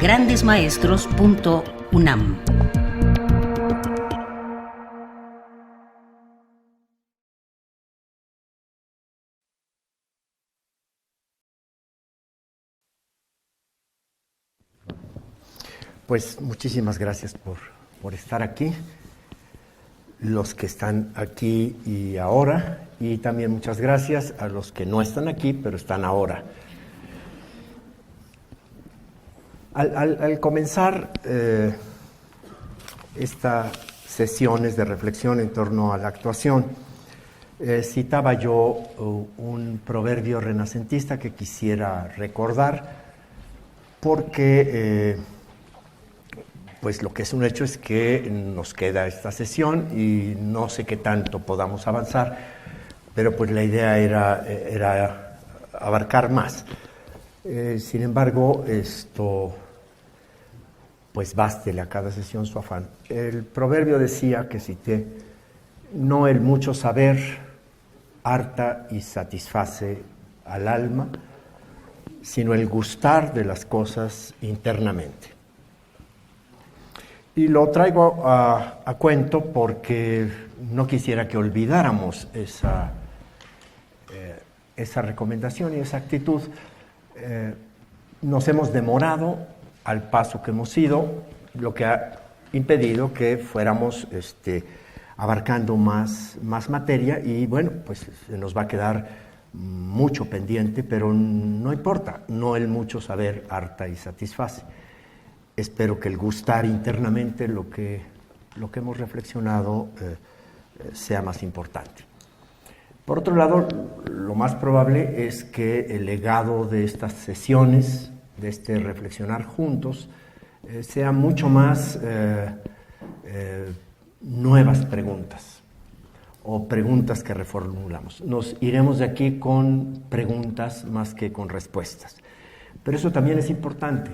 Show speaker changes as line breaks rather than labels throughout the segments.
grandesmaestros.unam.
Pues muchísimas gracias por estar aquí, los que están aquí y ahora, y también muchas gracias a los que no están aquí, pero están ahora. Al comenzar estas sesiones de reflexión en torno a la actuación, citaba yo un proverbio renacentista que quisiera recordar, porque pues lo que es un hecho es que nos queda esta sesión y no sé qué tanto podamos avanzar, pero pues la idea era abarcar más. Sin embargo, esto, pues bástele a cada sesión su afán. El proverbio decía, que cité: no el mucho saber harta y satisface al alma, sino el gustar de las cosas internamente. Y lo traigo a cuento porque no quisiera que olvidáramos esa recomendación y esa actitud. Nos hemos demorado al paso que hemos ido, lo que ha impedido que fuéramos abarcando más materia, y bueno, pues se nos va a quedar mucho pendiente, pero no importa, no el mucho saber harta y satisface. Espero que el gustar internamente lo que hemos reflexionado sea más importante. Por otro lado, lo más probable es que el legado de estas sesiones, de este reflexionar juntos, sea mucho más nuevas preguntas, o preguntas que reformulamos. Nos iremos de aquí con preguntas más que con respuestas. Pero eso también es importante,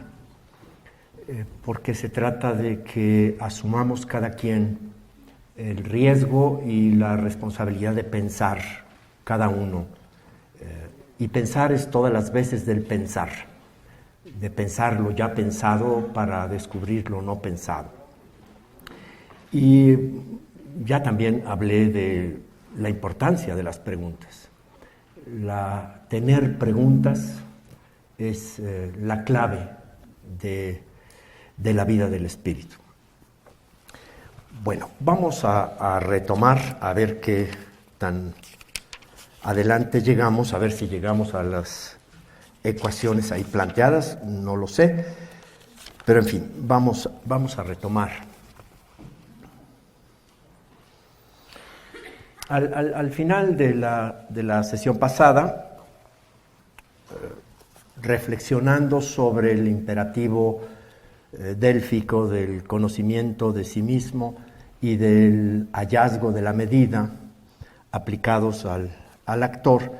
porque se trata de que asumamos cada quien el riesgo y la responsabilidad de pensar cada uno. Y pensar es todas las veces del pensar, de pensar lo ya pensado para descubrir lo no pensado. Y ya también hablé de la importancia de las preguntas. Tener preguntas es la clave de la vida del espíritu. Bueno, vamos a retomar, a ver qué tan adelante llegamos, a ver si llegamos a las ecuaciones ahí planteadas, no lo sé, pero en fin, vamos a retomar. Al final de la sesión pasada, reflexionando sobre el imperativo délfico del conocimiento de sí mismo y del hallazgo de la medida aplicados al actor,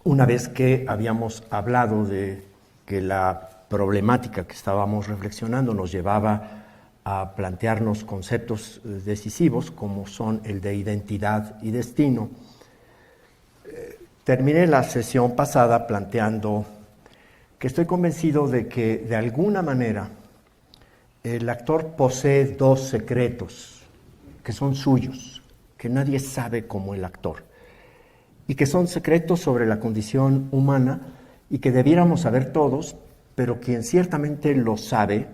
una vez que habíamos hablado de que la problemática que estábamos reflexionando nos llevaba a plantearnos conceptos decisivos como son el de identidad y destino, terminé la sesión pasada planteando que estoy convencido de que, de alguna manera, el actor posee dos secretos que son suyos, que nadie sabe como el actor, y que son secretos sobre la condición humana y que debiéramos saber todos, pero quien ciertamente lo sabe,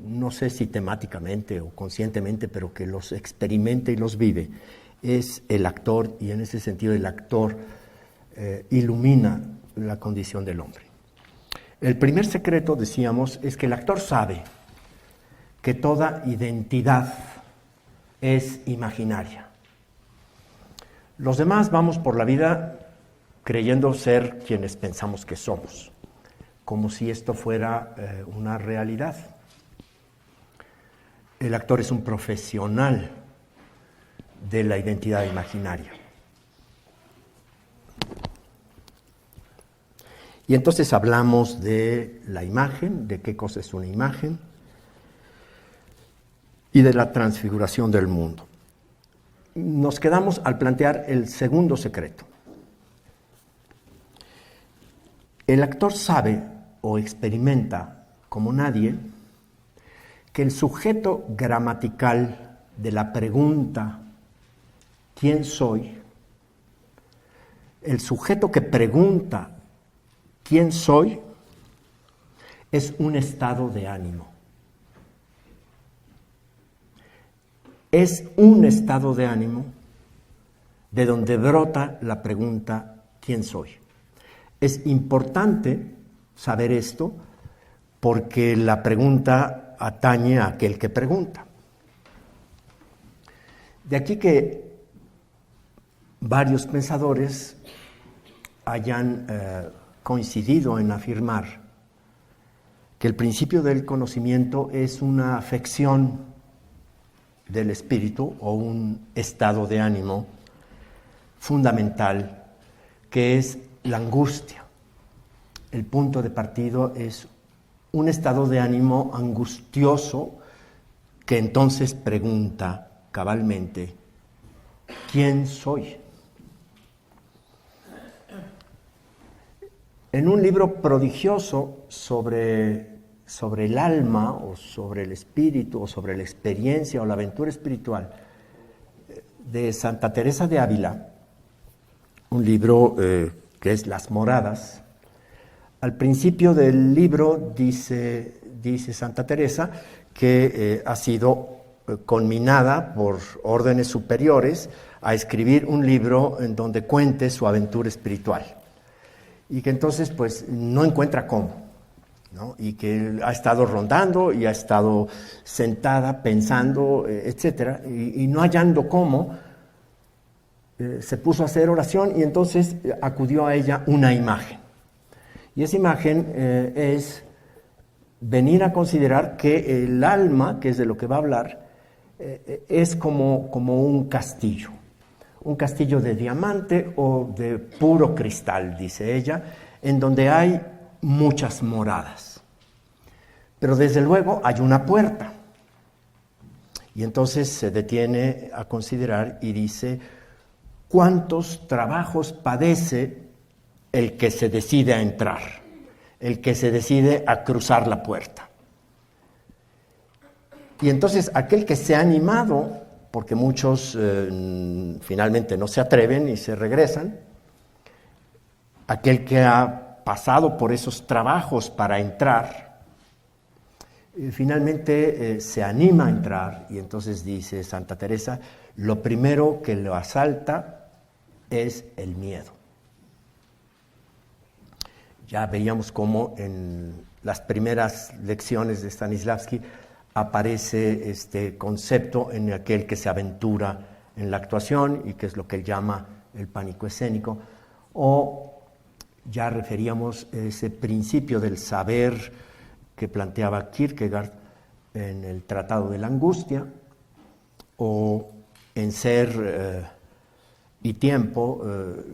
no sé si temáticamente o conscientemente, pero que los experimenta y los vive, es el actor, y en ese sentido el actor ilumina la condición del hombre. El primer secreto, decíamos, es que el actor sabe que toda identidad es imaginaria. Los demás vamos por la vida creyendo ser quienes pensamos que somos, como si esto fuera una realidad. El actor es un profesional de la identidad imaginaria. Y entonces hablamos de la imagen, de qué cosa es una imagen, y de la transfiguración del mundo. Nos quedamos al plantear el segundo secreto. El actor sabe o experimenta como nadie que el sujeto gramatical de la pregunta ¿quién soy? El sujeto que pregunta ¿quién soy? Es un estado de ánimo. Es un estado de ánimo de donde brota la pregunta ¿quién soy? Es importante saber esto porque la pregunta atañe a aquel que pregunta. De aquí que varios pensadores hayan coincidido en afirmar que el principio del conocimiento es una afección del espíritu o un estado de ánimo fundamental, que es la angustia. El punto de partida es un estado de ánimo angustioso que entonces pregunta cabalmente, ¿quién soy? En un libro prodigioso sobre el alma o sobre el espíritu o sobre la experiencia o la aventura espiritual de Santa Teresa de Ávila, un libro que es Las Moradas. Al principio del libro dice Santa Teresa que ha sido conminada por órdenes superiores a escribir un libro en donde cuente su aventura espiritual y que entonces pues no encuentra cómo, ¿no? Y que ha estado rondando y ha estado sentada pensando, etcétera, y no hallando cómo, se puso a hacer oración y entonces acudió a ella una imagen. Y esa imagen es venir a considerar que el alma, que es de lo que va a hablar, es como un castillo de diamante o de puro cristal, dice ella, en donde hay muchas moradas. Pero desde luego hay una puerta. Y entonces se detiene a considerar y dice, ¿cuántos trabajos padece el que se decide a entrar, el que se decide a cruzar la puerta? Y entonces aquel que se ha animado, porque muchos finalmente no se atreven y se regresan, aquel que ha pasado por esos trabajos para entrar, finalmente se anima a entrar y entonces dice Santa Teresa, lo primero que lo asalta es el miedo. Ya veíamos cómo en las primeras lecciones de Stanislavski aparece este concepto en aquel que se aventura en la actuación y que es lo que él llama el pánico escénico, o ya referíamos ese principio del saber que planteaba Kierkegaard en el Tratado de la Angustia, o en Ser y Tiempo,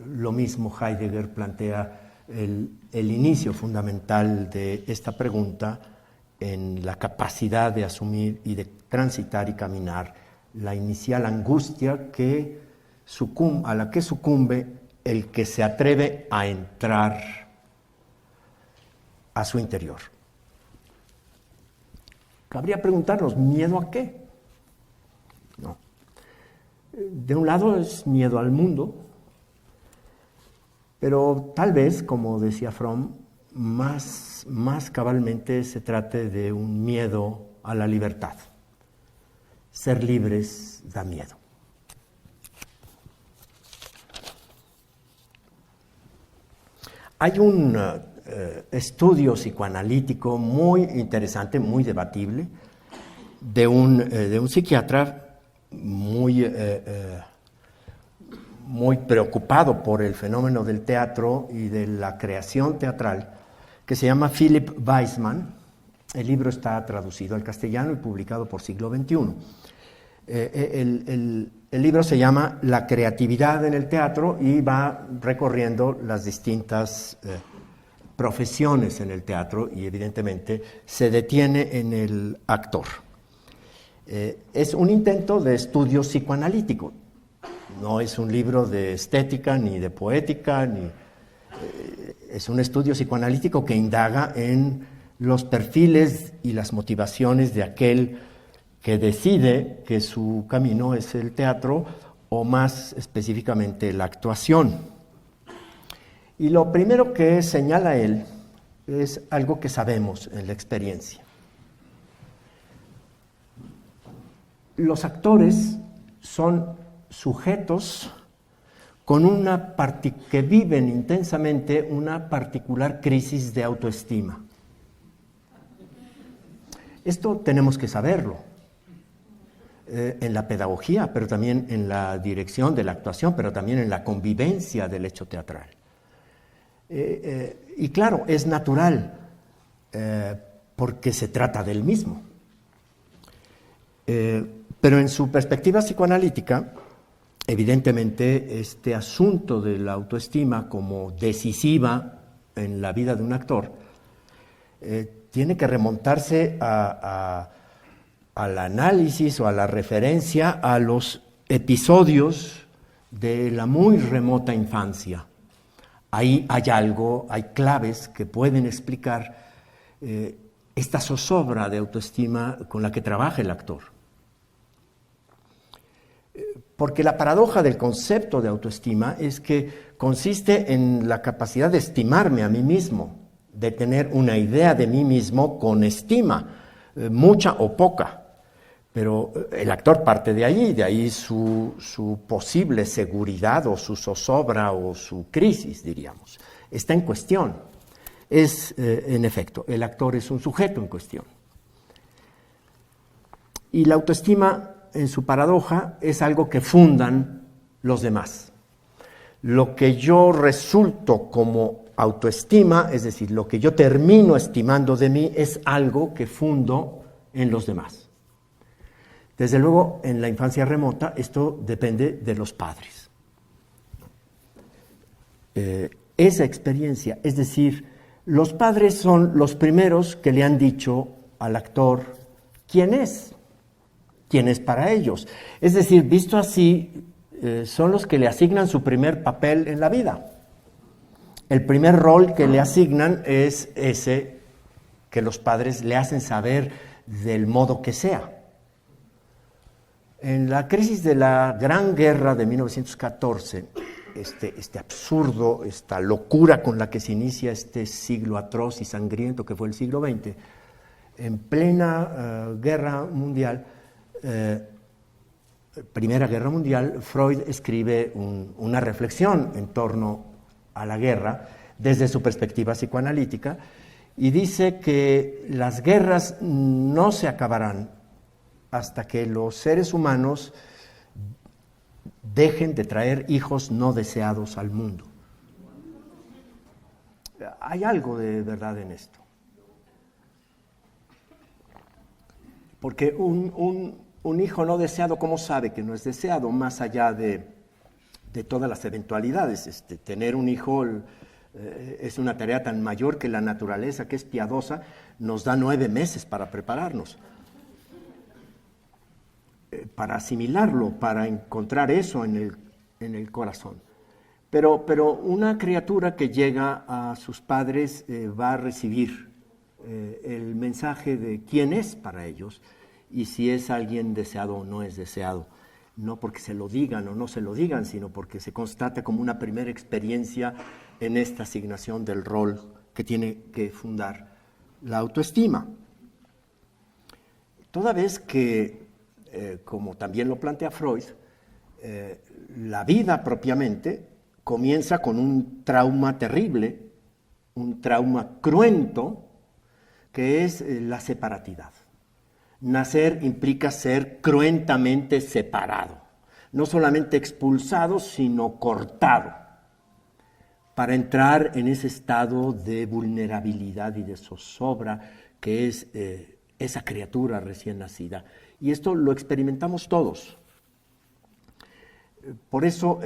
lo mismo Heidegger plantea el inicio fundamental de esta pregunta en la capacidad de asumir y de transitar y caminar la inicial angustia a la que sucumbe el que se atreve a entrar a su interior. Cabría preguntarnos, ¿miedo a qué? No. De un lado es miedo al mundo, pero tal vez, como decía Fromm, más cabalmente se trate de un miedo a la libertad. Ser libres da miedo. Hay un estudio psicoanalítico muy interesante, muy debatible, de un psiquiatra muy preocupado por el fenómeno del teatro y de la creación teatral, que se llama Philip Weisman. El libro está traducido al castellano y publicado por Siglo XXI. El libro se llama La creatividad en el teatro y va recorriendo las distintas profesiones en el teatro y evidentemente se detiene en el actor. Es un intento de estudio psicoanalítico. No es un libro de estética ni de poética, Es un estudio psicoanalítico que indaga en los perfiles y las motivaciones de aquel que decide que su camino es el teatro o más específicamente la actuación. Y lo primero que señala él es algo que sabemos en la experiencia. Los actores son sujetos que viven intensamente una particular crisis de autoestima. Esto tenemos que saberlo en la pedagogía, pero también en la dirección de la actuación, pero también en la convivencia del hecho teatral. Y claro, es natural, porque se trata del mismo. Pero en su perspectiva psicoanalítica, evidentemente, este asunto de la autoestima como decisiva en la vida de un actor tiene que remontarse al análisis o a la referencia a los episodios de la muy remota infancia. Ahí hay algo, hay claves que pueden explicar esta zozobra de autoestima con la que trabaja el actor. Porque la paradoja del concepto de autoestima es que consiste en la capacidad de estimarme a mí mismo, de tener una idea de mí mismo con estima, mucha o poca. Pero el actor parte de ahí su posible seguridad o su zozobra o su crisis, diríamos. Está en cuestión. En efecto, el actor es un sujeto en cuestión. Y la autoestima, en su paradoja, es algo que fundan los demás. Lo que yo resulto como autoestima, es decir, lo que yo termino estimando de mí, es algo que fundo en los demás. Desde luego, en la infancia remota, esto depende de los padres. Esa experiencia, es decir, los padres son los primeros que le han dicho al actor quién es para ellos. Es decir, visto así, son los que le asignan su primer papel en la vida. El primer rol que le asignan es ese que los padres le hacen saber del modo que sea. En la crisis de la Gran Guerra de 1914, este absurdo, esta locura con la que se inicia este siglo atroz y sangriento que fue el siglo XX, en plena guerra mundial, Primera Guerra Mundial, Freud escribe una reflexión en torno a la guerra desde su perspectiva psicoanalítica y dice que las guerras no se acabarán hasta que los seres humanos dejen de traer hijos no deseados al mundo. Hay algo de verdad en esto. Porque un hijo no deseado, ¿cómo sabe que no es deseado? Más allá de todas las eventualidades. Tener un hijo es una tarea tan mayor que la naturaleza, que es piadosa, nos da 9 meses para prepararnos. Para asimilarlo, para encontrar eso en el corazón. Pero una criatura que llega a sus padres va a recibir el mensaje de quién es para ellos y si es alguien deseado o no es deseado. No porque se lo digan o no se lo digan, sino porque se constata como una primera experiencia en esta asignación del rol que tiene que fundar la autoestima. Toda vez que como también lo plantea Freud, la vida propiamente comienza con un trauma terrible, un trauma cruento, que es la separatidad. Nacer implica ser cruentamente separado, no solamente expulsado, sino cortado, para entrar en ese estado de vulnerabilidad y de zozobra que es esa criatura recién nacida. Y esto lo experimentamos todos. Por eso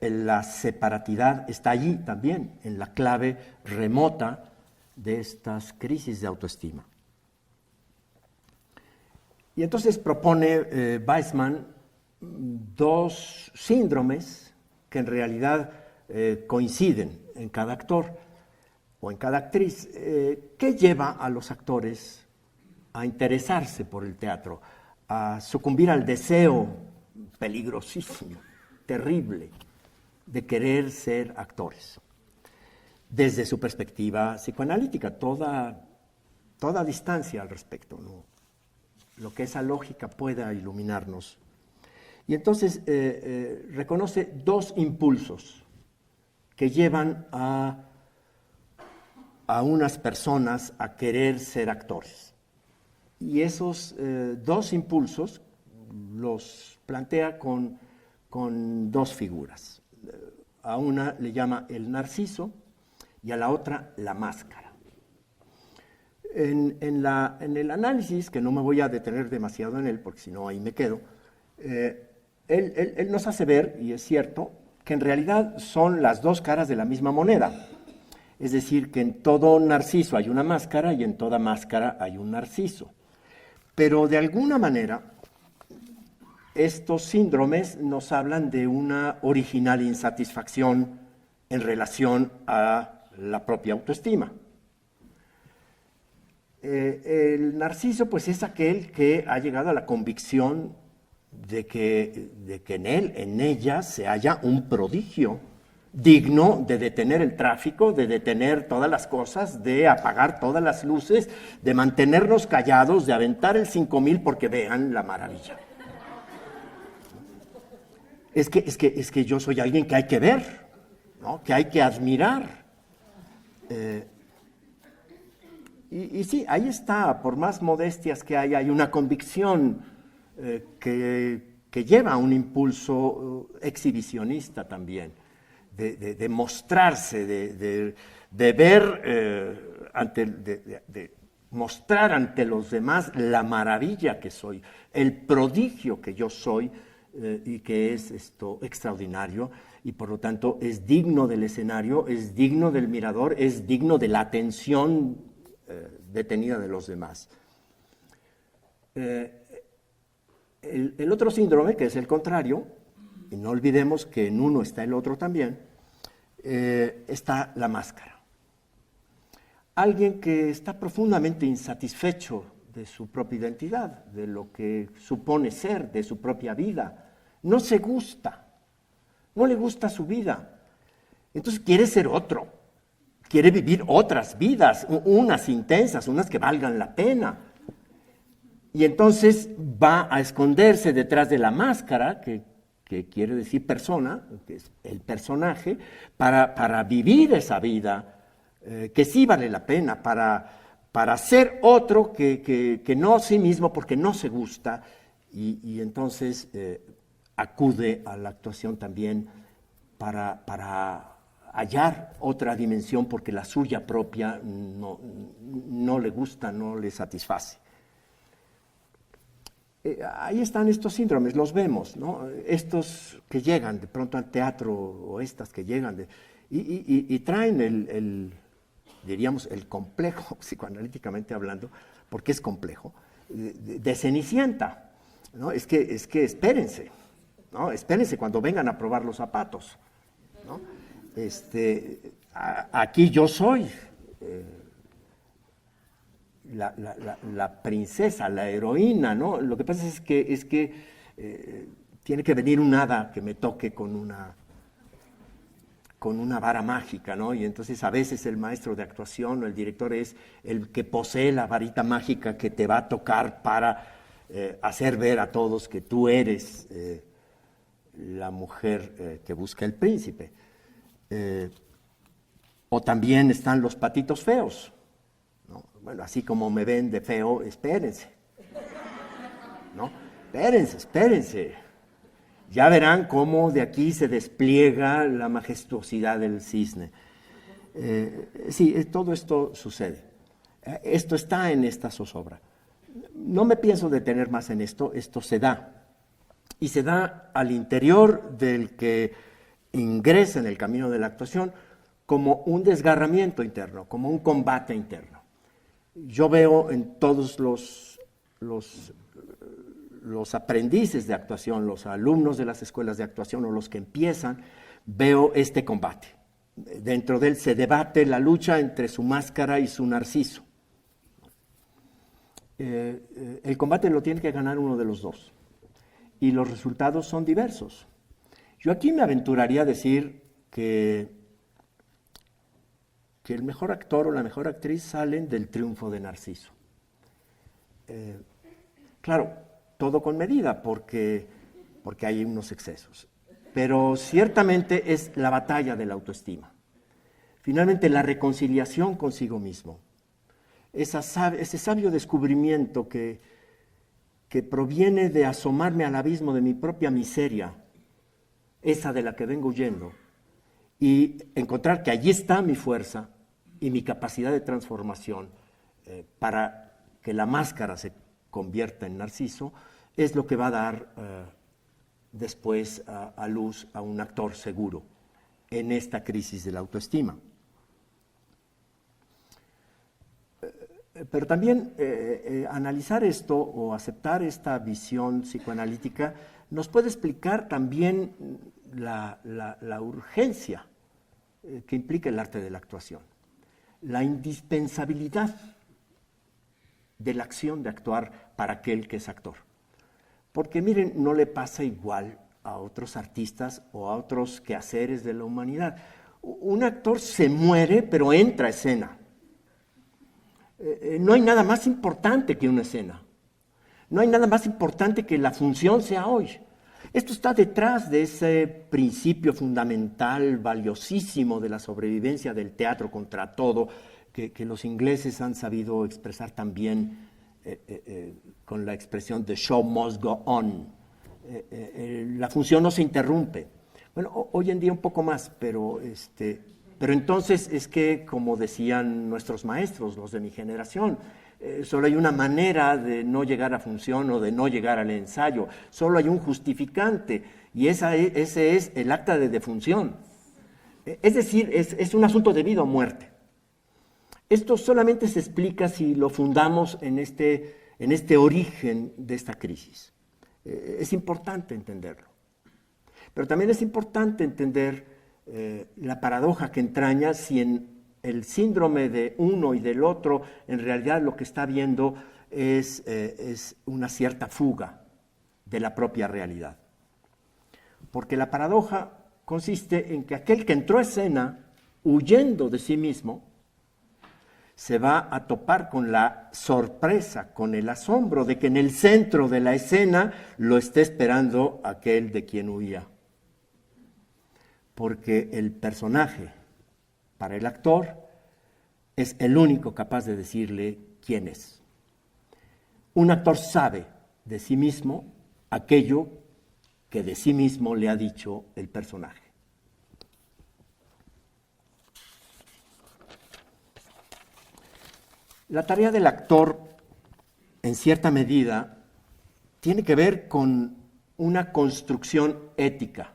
la separatidad está allí también, en la clave remota de estas crisis de autoestima. Y entonces propone Weissman 2 síndromes que en realidad coinciden en cada actor. o en cada actriz. ¿Qué lleva a los actores a interesarse por el teatro, a sucumbir al deseo peligrosísimo, terrible, de querer ser actores? Desde su perspectiva psicoanalítica, toda distancia al respecto, ¿no? Lo que esa lógica pueda iluminarnos. Y entonces reconoce dos impulsos que llevan a unas personas a querer ser actores. Y esos dos impulsos los plantea con dos figuras. A una le llama el narciso y a la otra la máscara. En el análisis, que no me voy a detener demasiado en él, porque si no ahí me quedo, él nos hace ver, y es cierto, que en realidad son las dos caras de la misma moneda. Es decir, que en todo narciso hay una máscara y en toda máscara hay un narciso. Pero de alguna manera, estos síndromes nos hablan de una original insatisfacción en relación a la propia autoestima. El narciso, pues, es aquel que ha llegado a la convicción de que en él, en ella, se halla un prodigio digno de detener el tráfico, de detener todas las cosas, de apagar todas las luces, de mantenernos callados, de aventar el 5000 porque vean la maravilla. Es que yo soy alguien que hay que ver, ¿no? Que hay que admirar. Y sí, ahí está, por más modestias que hay una convicción que lleva a un impulso exhibicionista también, de mostrarse, de ver, de mostrar ante los demás la maravilla que soy, el prodigio que yo soy, y que es esto extraordinario, y por lo tanto es digno del escenario, es digno del mirador, es digno de la atención detenida de los demás. El otro síndrome, que es el contrario, y no olvidemos que en uno está el otro también, está la máscara. Alguien que está profundamente insatisfecho de su propia identidad, de lo que supone ser, de su propia vida. No se gusta, no le gusta su vida. Entonces quiere ser otro, quiere vivir otras vidas, unas intensas, unas que valgan la pena. Y entonces va a esconderse detrás de la máscara, que quiere decir persona, que es el personaje, para vivir esa vida que sí vale la pena, para ser otro que no sí mismo porque no se gusta, y entonces acude a la actuación también para hallar otra dimensión porque la suya propia no le gusta, no le satisface. Ahí están estos síndromes, los vemos, ¿no? Estos que llegan de pronto al teatro, o estas que llegan, y traen diríamos, el complejo, psicoanalíticamente hablando, porque es complejo, de Cenicienta, ¿no? Es que espérense, ¿no? Espérense cuando vengan a probar los zapatos, ¿no? Aquí yo soy la princesa, la heroína, ¿no? Lo que pasa es que tiene que venir un hada que me toque con una vara mágica, ¿no? Y entonces a veces el maestro de actuación o el director es el que posee la varita mágica que te va a tocar para hacer ver a todos que tú eres la mujer que busca el príncipe. O también están los patitos feos, ¿no? Bueno, así como me ven de feo, espérense, ¿no? Espérense. Ya verán cómo de aquí se despliega la majestuosidad del cisne. Sí, todo esto sucede. Esto está en esta zozobra. No me pienso detener más en esto se da. Y se da al interior del que ingresa en el camino de la actuación como un desgarramiento interno, como un combate interno. Yo veo en todos los aprendices de actuación, los alumnos de las escuelas de actuación o los que empiezan, veo este combate, Dentro de él se debate la lucha entre su máscara y su Narciso. El combate lo tiene que ganar uno de los dos. Y los resultados son diversos. Yo aquí me aventuraría a decir que el mejor actor o la mejor actriz salen del triunfo de Narciso. Claro, todo con medida, porque hay unos excesos. Pero ciertamente es la batalla de la autoestima. Finalmente, la reconciliación consigo mismo. Ese sabio descubrimiento que proviene de asomarme al abismo de mi propia miseria, esa de la que vengo huyendo, y encontrar que allí está mi fuerza y mi capacidad de transformación para que la máscara se convierta en Narciso, es lo que va a dar después a luz a un actor seguro en esta crisis de la autoestima. Pero también analizar esto o aceptar esta visión psicoanalítica nos puede explicar también la urgencia que implica el arte de la actuación, la indispensabilidad de la acción de actuar para aquel que es actor. Porque miren, no le pasa igual a otros artistas o a otros quehaceres de la humanidad. Un actor se muere, pero entra a escena. No hay nada más importante que una escena. No hay nada más importante que la función sea hoy. Esto está detrás de ese principio fundamental, valiosísimo de la sobrevivencia del teatro contra todo, que los ingleses han sabido expresar también con la expresión "the show must go on". La función no se interrumpe. Bueno, hoy en día un poco más, pero entonces es que, como decían nuestros maestros, los de mi generación, solo hay una manera de no llegar a función o de no llegar al ensayo, solo hay un justificante, y ese es el acta de defunción. Es decir, es un asunto de vida o muerte. Esto solamente se explica si lo fundamos en este origen de esta crisis. Es importante entenderlo. Pero también es importante entender la paradoja que entraña si en el síndrome de uno y del otro, en realidad lo que está viendo es una cierta fuga de la propia realidad. Porque la paradoja consiste en que aquel que entró a escena huyendo de sí mismo, se va a topar con la sorpresa, con el asombro de que en el centro de la escena lo esté esperando aquel de quien huía. Porque el personaje, para el actor, es el único capaz de decirle quién es. Un actor sabe de sí mismo aquello que de sí mismo le ha dicho el personaje. La tarea del actor, en cierta medida, tiene que ver con una construcción ética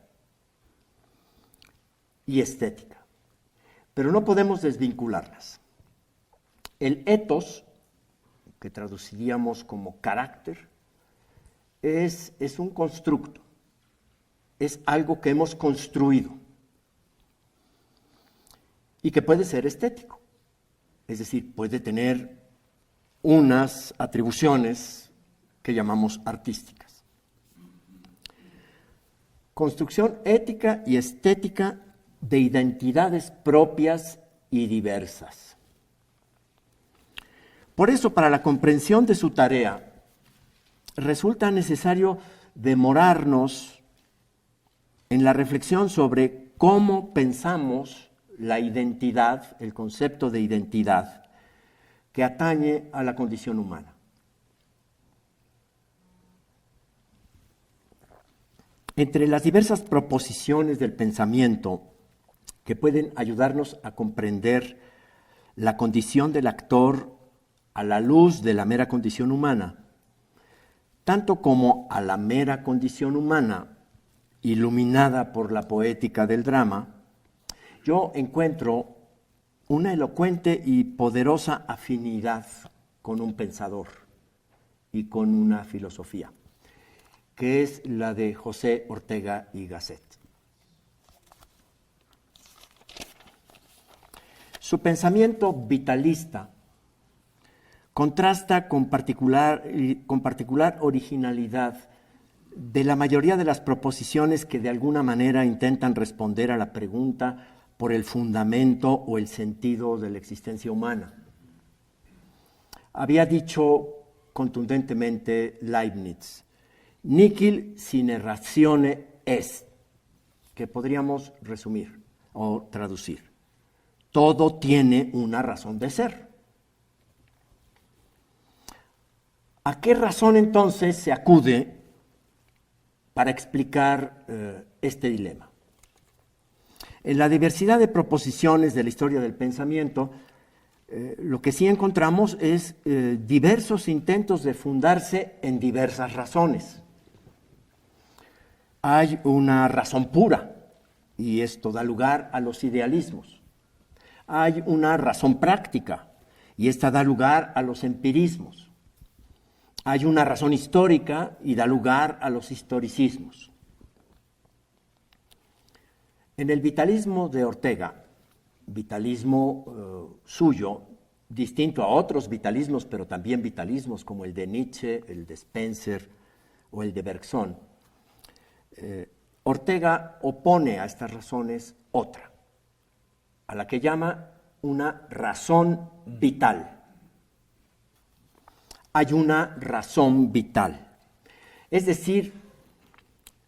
y estética, pero no podemos desvincularlas. El ethos, que traduciríamos como carácter, es un constructo, es algo que hemos construido y que puede ser estético. Es decir, puede tener unas atribuciones que llamamos artísticas. Construcción ética y estética de identidades propias y diversas. Por eso, para la comprensión de su tarea, resulta necesario demorarnos en la reflexión sobre cómo pensamos la identidad, el concepto de identidad, que atañe a la condición humana. Entre las diversas proposiciones del pensamiento que pueden ayudarnos a comprender la condición del actor a la luz de la mera condición humana, tanto como a la mera condición humana iluminada por la poética del drama, yo encuentro una elocuente y poderosa afinidad con un pensador y con una filosofía, que es la de José Ortega y Gasset. Su pensamiento vitalista contrasta con particular originalidad de la mayoría de las proposiciones que de alguna manera intentan responder a la pregunta por el fundamento o el sentido de la existencia humana. Había dicho contundentemente Leibniz, nihil sine ratione est, que podríamos resumir o traducir. Todo tiene una razón de ser. ¿A qué razón entonces se acude para explicar este dilema? En la diversidad de proposiciones de la historia del pensamiento, lo que sí encontramos es diversos intentos de fundarse en diversas razones. Hay una razón pura, y esto da lugar a los idealismos. Hay una razón práctica, y esta da lugar a los empirismos. Hay una razón histórica y da lugar a los historicismos. En el vitalismo de Ortega, vitalismo suyo, distinto a otros vitalismos, pero también vitalismos como el de Nietzsche, el de Spencer o el de Bergson, Ortega opone a estas razones otra, a la que llama una razón vital. Hay una razón vital. Es decir,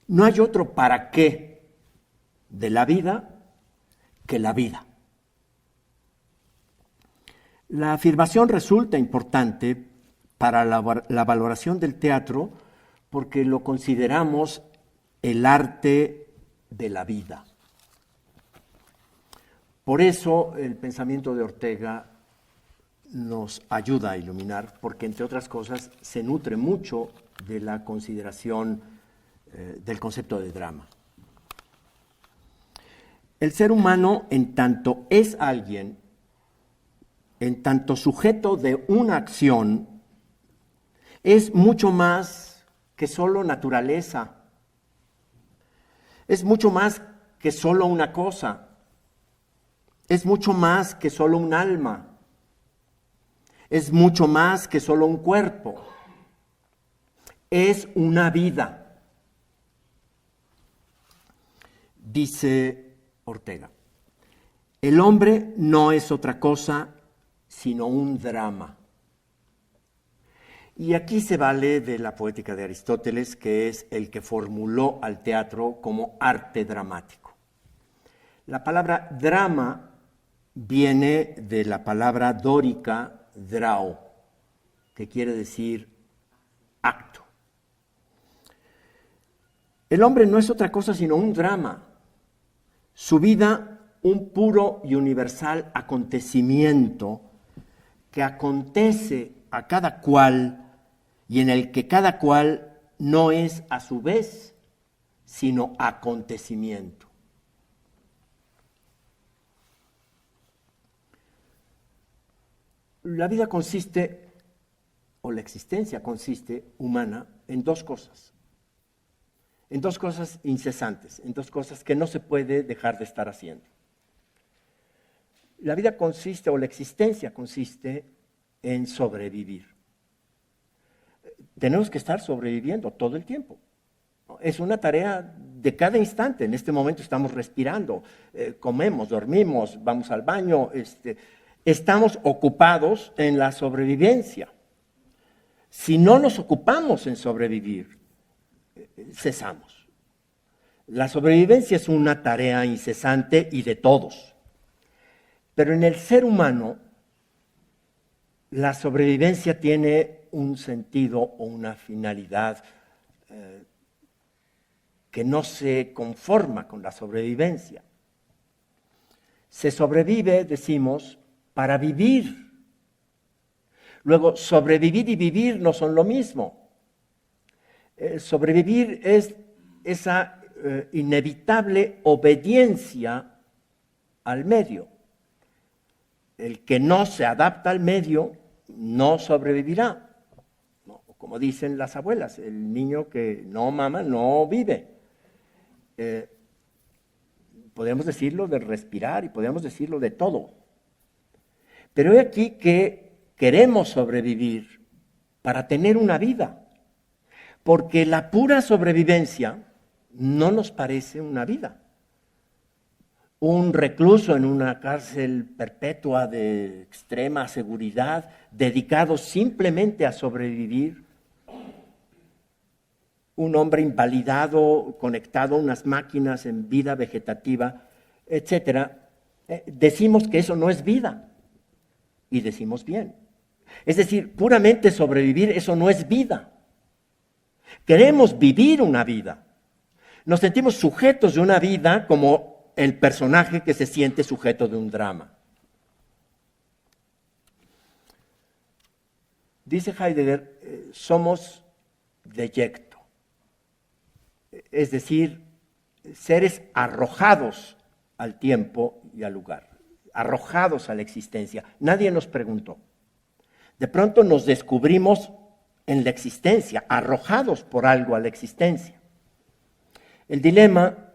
no hay otro para qué de la vida que la vida. La afirmación resulta importante para la valoración del teatro porque lo consideramos el arte de la vida. Por eso el pensamiento de Ortega nos ayuda a iluminar, porque entre otras cosas se nutre mucho de la consideración del concepto de drama. El ser humano, en tanto es alguien, en tanto sujeto de una acción, es mucho más que solo naturaleza, es mucho más que solo una cosa, es mucho más que solo un alma, es mucho más que solo un cuerpo, es una vida. Dice Ortega, el hombre no es otra cosa sino un drama. Y aquí se vale de la poética de Aristóteles, que es el que formuló al teatro como arte dramático. La palabra drama viene de la palabra dórica drao, que quiere decir acto. El hombre no es otra cosa sino un drama. Su vida, un puro y universal acontecimiento que acontece a cada cual y en el que cada cual no es a su vez, sino acontecimiento. La vida consiste, o la existencia consiste, humana, en dos cosas incesantes, en dos cosas que no se puede dejar de estar haciendo. La vida consiste, o la existencia consiste, en sobrevivir. Tenemos que estar sobreviviendo todo el tiempo. Es una tarea de cada instante. En este momento estamos respirando, comemos, dormimos, vamos al baño, estamos ocupados en la sobrevivencia. Si no nos ocupamos en sobrevivir, cesamos. La sobrevivencia es una tarea incesante y de todos. Pero en el ser humano, la sobrevivencia tiene un sentido o una finalidad que no se conforma con la sobrevivencia. Se sobrevive, decimos, para vivir. Luego, sobrevivir y vivir no son lo mismo. Sobrevivir es esa inevitable obediencia al medio. El que no se adapta al medio no sobrevivirá. No, como dicen las abuelas, el niño que no mama no vive. Podemos decirlo de respirar y podemos decirlo de todo. Pero he aquí que queremos sobrevivir para tener una vida, porque la pura sobrevivencia no nos parece una vida. Un recluso en una cárcel perpetua de extrema seguridad, dedicado simplemente a sobrevivir, un hombre invalidado, conectado a unas máquinas en vida vegetativa, etcétera, decimos que eso no es vida, y decimos bien. Es decir, puramente sobrevivir, eso no es vida. Queremos vivir una vida. Nos sentimos sujetos de una vida como el personaje que se siente sujeto de un drama. Dice Heidegger, somos deyecto, es decir, seres arrojados al tiempo y al lugar, arrojados a la existencia. Nadie nos preguntó. De pronto nos descubrimos en la existencia, arrojados por algo a la existencia. El dilema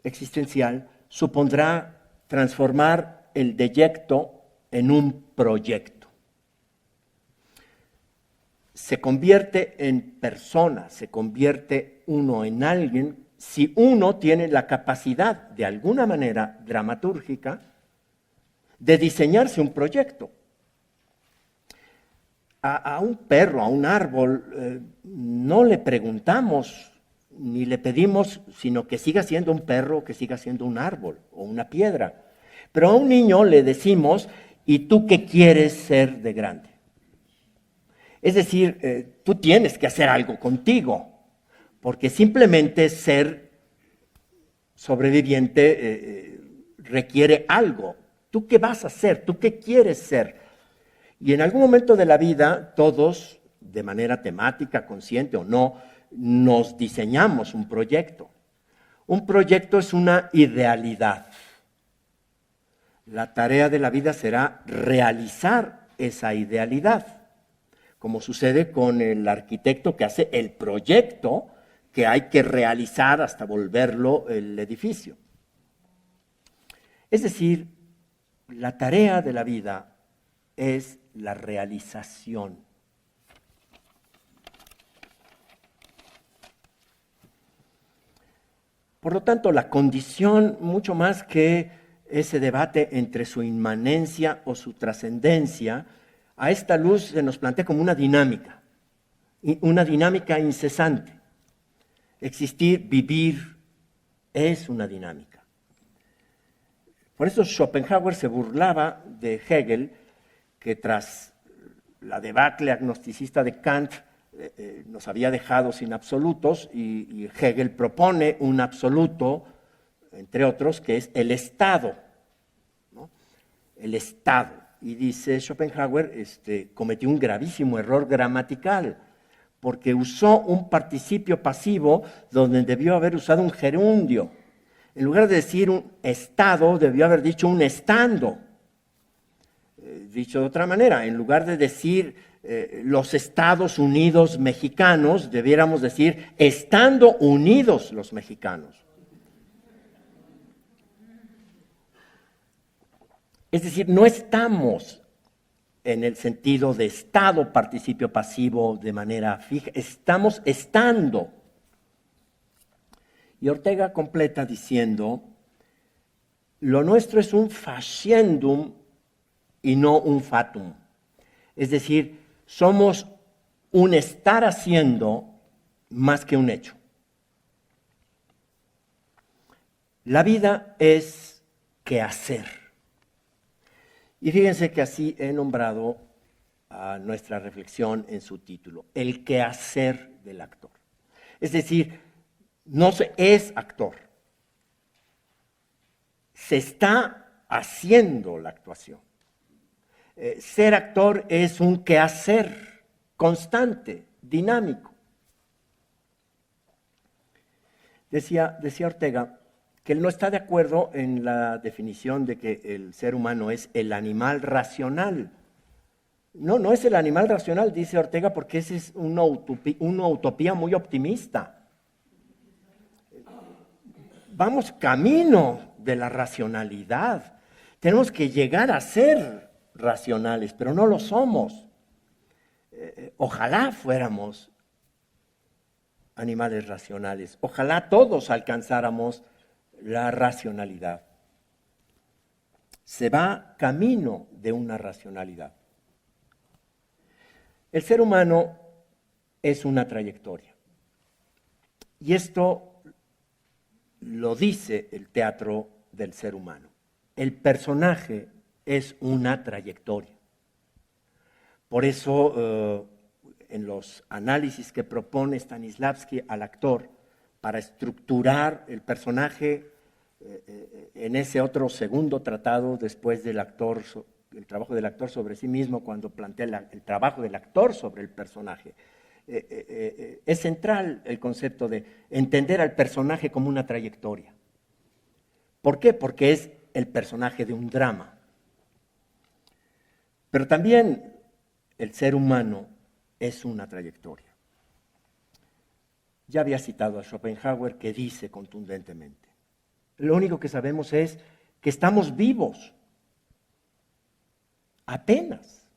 existencial supondrá transformar el deyecto en un proyecto. Se convierte en persona, se convierte uno en alguien si uno tiene la capacidad, de alguna manera dramatúrgica, de diseñarse un proyecto. A un perro, a un árbol, no le preguntamos ni le pedimos, sino que siga siendo un perro, que siga siendo un árbol o una piedra. Pero a un niño le decimos, ¿y tú qué quieres ser de grande? Es decir, tú tienes que hacer algo contigo, porque simplemente ser sobreviviente requiere algo. ¿Tú qué vas a hacer? ¿Tú qué quieres ser? Y en algún momento de la vida, todos, de manera temática, consciente o no, nos diseñamos un proyecto. Un proyecto es una idealidad. La tarea de la vida será realizar esa idealidad, como sucede con el arquitecto que hace el proyecto que hay que realizar hasta volverlo el edificio. Es decir, la tarea de la vida es la realización. Por lo tanto, la condición, mucho más que ese debate entre su inmanencia o su trascendencia, a esta luz se nos plantea como una dinámica incesante. Existir, vivir, es una dinámica. Por eso Schopenhauer se burlaba de Hegel, que tras la debacle agnosticista de Kant nos había dejado sin absolutos, y Hegel propone un absoluto, entre otros, que es el Estado, ¿no? El Estado. Y dice Schopenhauer, cometió un gravísimo error gramatical, porque usó un participio pasivo donde debió haber usado un gerundio. En lugar de decir un estado, debió haber dicho un estando. Dicho de otra manera, en lugar de decir los Estados Unidos mexicanos, debiéramos decir estando unidos los mexicanos. Es decir, no estamos en el sentido de estado, participio pasivo de manera fija, estamos estando. Y Ortega completa diciendo, lo nuestro es un faciendum y no un fatum. Es decir, somos un estar haciendo más que un hecho. La vida es quehacer. Y fíjense que así he nombrado a nuestra reflexión en su título, el quehacer del actor. Es decir, no se es actor, se está haciendo la actuación. Ser actor es un quehacer constante, dinámico. Decía Ortega que él no está de acuerdo en la definición de que el ser humano es el animal racional. No es el animal racional, dice Ortega, porque esa es una utopía muy optimista. Vamos camino de la racionalidad. Tenemos que llegar a ser racionales, pero no lo somos. Ojalá fuéramos animales racionales, ojalá todos alcanzáramos la racionalidad. Se va camino de una racionalidad. El ser humano es una trayectoria. Y esto lo dice el teatro del ser humano. El personaje es una trayectoria. Por eso, en los análisis que propone Stanislavski al actor para estructurar el personaje en ese otro segundo tratado después del actor, el trabajo del actor sobre sí mismo, cuando plantea el trabajo del actor sobre el personaje, es central el concepto de entender al personaje como una trayectoria. ¿Por qué? Porque es el personaje de un drama. Pero también el ser humano es una trayectoria. Ya había citado a Schopenhauer, que dice contundentemente: lo único que sabemos es que estamos vivos, apenas,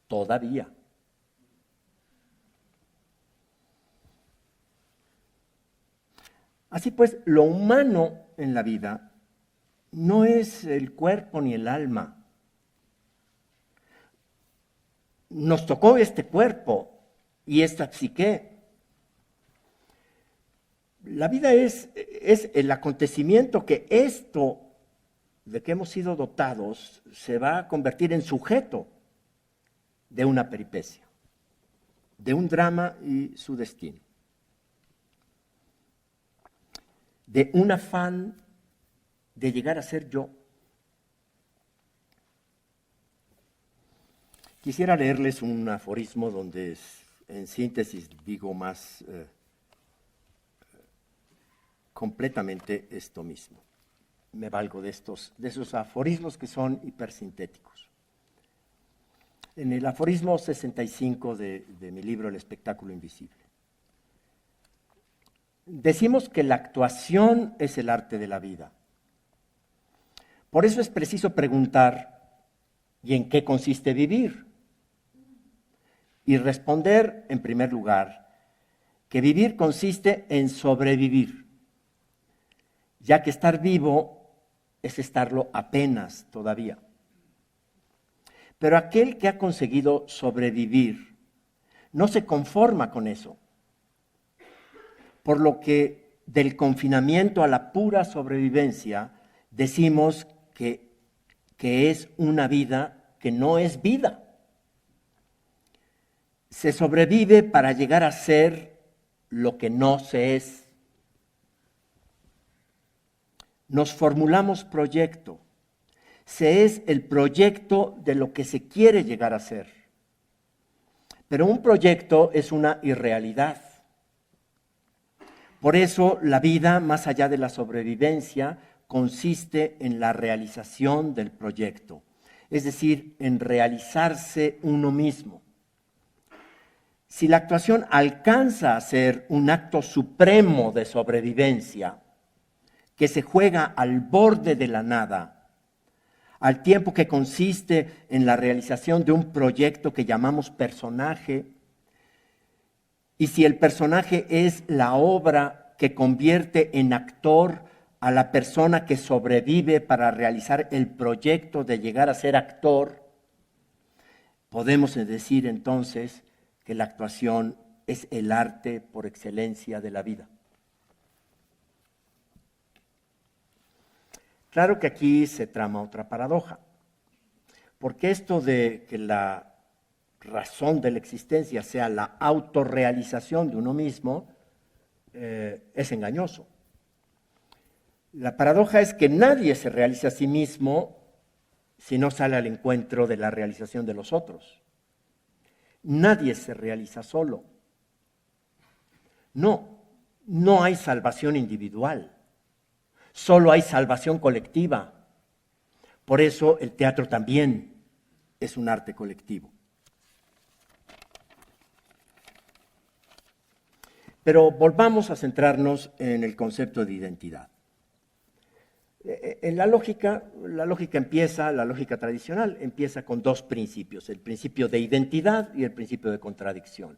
todavía. Así pues, lo humano en la vida no es el cuerpo ni el alma. Nos tocó este cuerpo y esta psique. La vida es el acontecimiento que esto de que hemos sido dotados se va a convertir en sujeto de una peripecia, de un drama y su destino, de un afán de llegar a ser yo. Quisiera leerles un aforismo donde en síntesis digo más completamente esto mismo. Me valgo de esos aforismos que son hipersintéticos. En el aforismo 65 de mi libro El espectáculo invisible, decimos que la actuación es el arte de la vida. Por eso es preciso preguntar: ¿y en qué consiste vivir? Y responder, en primer lugar, que vivir consiste en sobrevivir, ya que estar vivo es estarlo apenas todavía. Pero aquel que ha conseguido sobrevivir no se conforma con eso, por lo que del confinamiento a la pura sobrevivencia decimos que es una vida que no es vida. Se sobrevive para llegar a ser lo que no se es. Nos formulamos proyecto. Se es el proyecto de lo que se quiere llegar a ser. Pero un proyecto es una irrealidad. Por eso la vida, más allá de la sobrevivencia, consiste en la realización del proyecto, es decir, en realizarse uno mismo. Si la actuación alcanza a ser un acto supremo de sobrevivencia, que se juega al borde de la nada, al tiempo que consiste en la realización de un proyecto que llamamos personaje, y si el personaje es la obra que convierte en actor a la persona que sobrevive para realizar el proyecto de llegar a ser actor, podemos decir entonces que la actuación es el arte por excelencia de la vida. Claro que aquí se trama otra paradoja, porque esto de que la razón de la existencia sea la autorrealización de uno mismo es engañoso. La paradoja es que nadie se realiza a sí mismo si no sale al encuentro de la realización de los otros. Nadie se realiza solo. No hay salvación individual. Solo hay salvación colectiva. Por eso el teatro también es un arte colectivo. Pero volvamos a centrarnos en el concepto de identidad.
En la lógica tradicional empieza con dos principios, el principio de identidad y el principio de contradicción,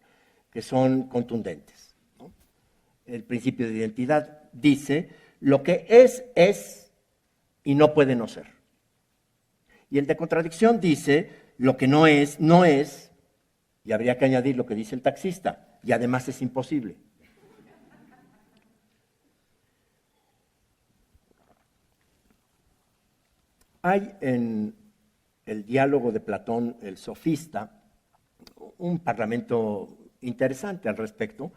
que son contundentes, ¿no? El principio de identidad dice, lo que es y no puede no ser. Y el de contradicción dice, lo que no es, y habría que añadir lo que dice el taxista, y además es imposible. Hay en el diálogo de Platón, el sofista, un parlamento interesante al respecto.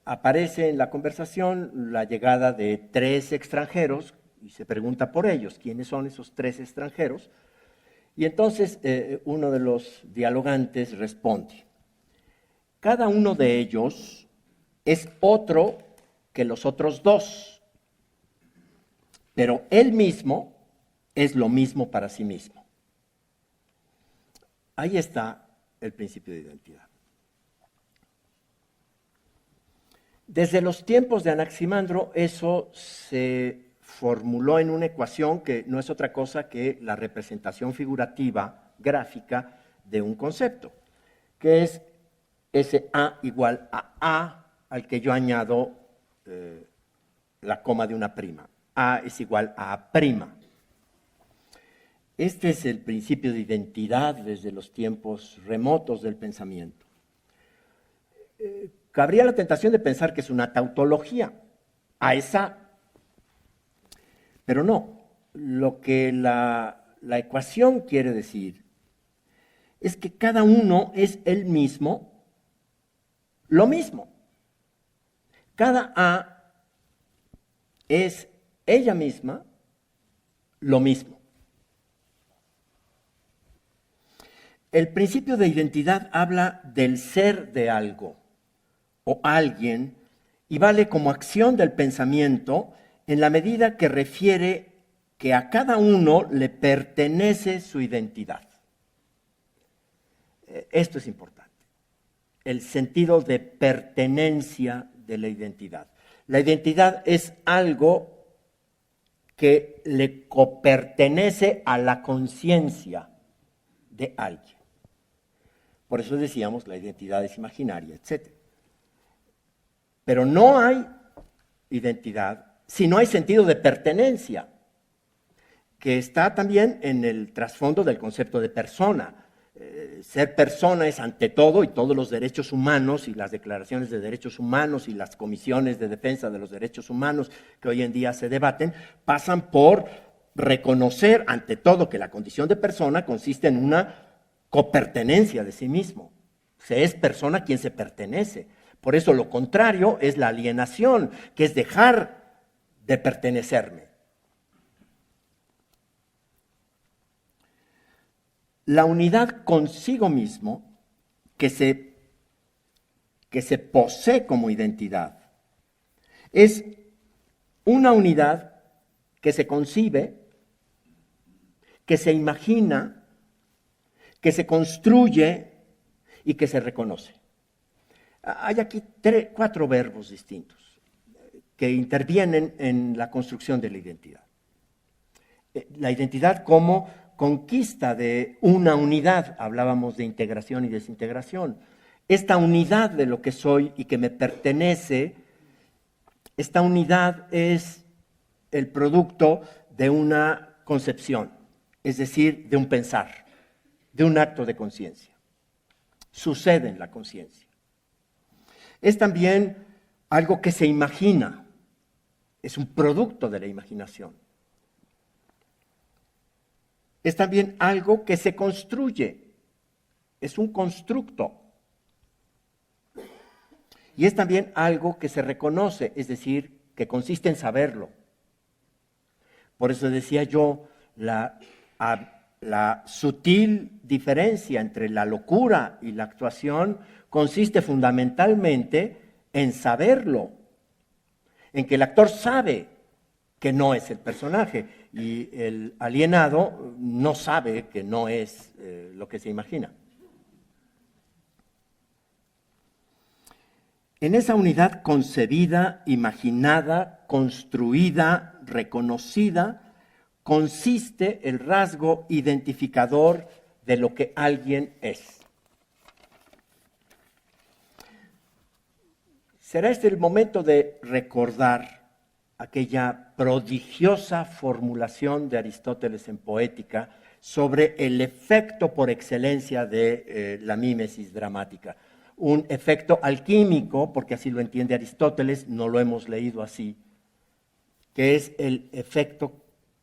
Aparece en la conversación la llegada de 3 extranjeros y se pregunta por ellos, ¿quiénes son esos 3 extranjeros? Y entonces uno de los dialogantes responde, cada uno de ellos es otro que los otros 2, pero él mismo es lo mismo para sí mismo. Ahí está el principio de identidad. Desde los tiempos de Anaximandro, eso se formuló en una ecuación que no es otra cosa que la representación figurativa gráfica de un concepto, que es ese A igual a A al que yo añado la coma de una prima. A es igual a A prima. Este es el principio de identidad desde los tiempos remotos del pensamiento. Cabría la tentación de pensar que es una tautología, A es A, pero no. Lo que la ecuación quiere decir es que cada uno es él mismo, lo mismo. Cada A es ella misma, lo mismo. El principio de identidad habla del ser de algo o alguien y vale como acción del pensamiento en la medida que refiere que a cada uno le pertenece su identidad. Esto es importante, el sentido de pertenencia de la identidad. La identidad es algo que le copertenece a la conciencia de alguien. Por eso decíamos, la identidad es imaginaria, etc. Pero no hay identidad si no hay sentido de pertenencia, que está también en el trasfondo del concepto de persona. Ser persona es ante todo, y todos los derechos humanos y las declaraciones de derechos humanos y las comisiones de defensa de los derechos humanos que hoy en día se debaten, pasan por reconocer ante todo que la condición de persona consiste en una copertenencia de sí mismo. Se es persona quien se pertenece. Por eso lo contrario es la alienación, que es dejar de pertenecerme. La unidad consigo mismo, que se posee como identidad, es una unidad que se concibe, que se imagina, que se construye y que se reconoce. Hay aquí 4 verbos distintos que intervienen en la construcción de la identidad. La identidad como conquista de una unidad, hablábamos de integración y desintegración. Esta unidad de lo que soy y que me pertenece, esta unidad es el producto de una concepción, es decir, de un pensar, de un acto de conciencia. Sucede en la conciencia. Es también algo que se imagina, es un producto de la imaginación. Es también algo que se construye, es un constructo. Y es también algo que se reconoce, es decir, que consiste en saberlo. Por eso decía yo, la sutil diferencia entre la locura y la actuación consiste fundamentalmente en saberlo, en que el actor sabe que no es el personaje y el alienado no sabe que no es lo que se imagina. En esa unidad concebida, imaginada, construida, reconocida, consiste el rasgo identificador de lo que alguien es. Será este el momento de recordar aquella prodigiosa formulación de Aristóteles en Poética sobre el efecto por excelencia de la mímesis dramática. Un efecto alquímico, porque así lo entiende Aristóteles, no lo hemos leído así, que es el efecto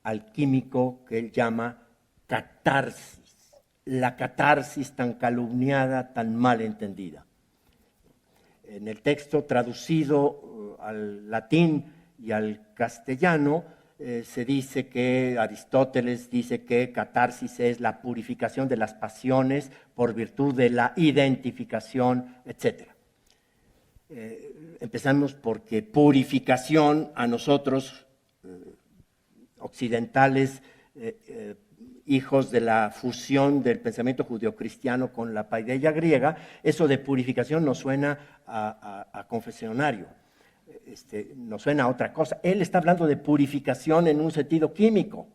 alquímico que él llama catarsis, la catarsis tan calumniada, tan mal entendida. En el texto traducido al latín y al castellano, se dice que Aristóteles dice que catarsis es la purificación de las pasiones por virtud de la identificación, etc. Empezamos porque purificación a nosotros, occidentales, hijos de la fusión del pensamiento judeocristiano con la paideia griega, eso de purificación nos suena a confesionario. Nos suena a otra cosa. Él está hablando de purificación en un sentido químico.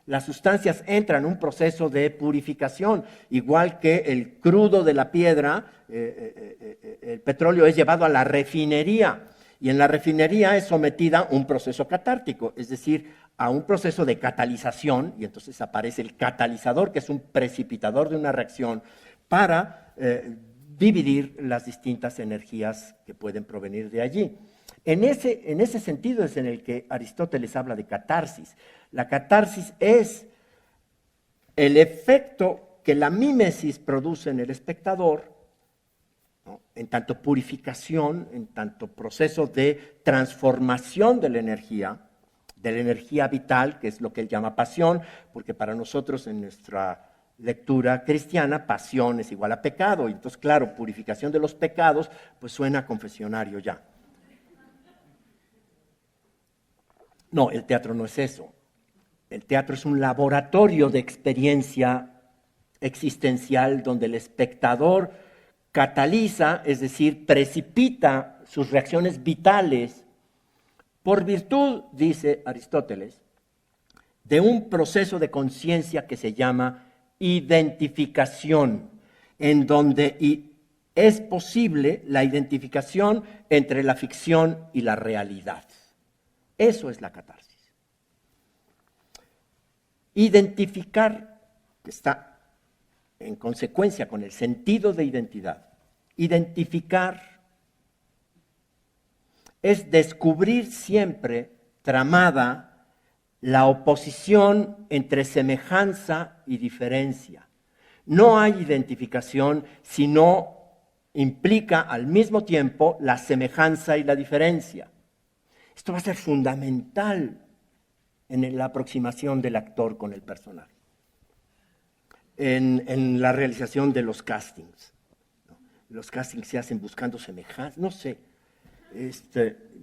Las sustancias entran en un proceso de purificación, igual que el crudo de la piedra, el petróleo es llevado a la refinería, y en la refinería es sometida a un proceso catártico, es decir, a un proceso de catalización, y entonces aparece el catalizador, que es un precipitador de una reacción, para dividir las distintas energías que pueden provenir de allí. En ese sentido es en el que Aristóteles habla de catarsis. La catarsis es el efecto que la mímesis produce en el espectador, ¿no?, en tanto purificación, en tanto proceso de transformación de la energía vital, que es lo que él llama pasión, porque para nosotros en nuestra lectura cristiana, pasión es igual a pecado, y entonces claro, purificación de los pecados, pues suena a confesionario ya. No, el teatro no es eso. El teatro es un laboratorio de experiencia existencial donde el espectador cataliza, es decir, precipita sus reacciones vitales por virtud, dice Aristóteles, de un proceso de conciencia que se llama identificación, en donde es posible la identificación entre la ficción y la realidad. Eso es la catarsis. Identificar, que está en consecuencia con el sentido de identidad, identificar es descubrir siempre tramada la oposición entre semejanza y diferencia. No hay identificación si no implica al mismo tiempo la semejanza y la diferencia. Esto va a ser fundamental en la aproximación del actor con el personaje, en la realización de los castings. Los castings se hacen buscando semejanza, no sé.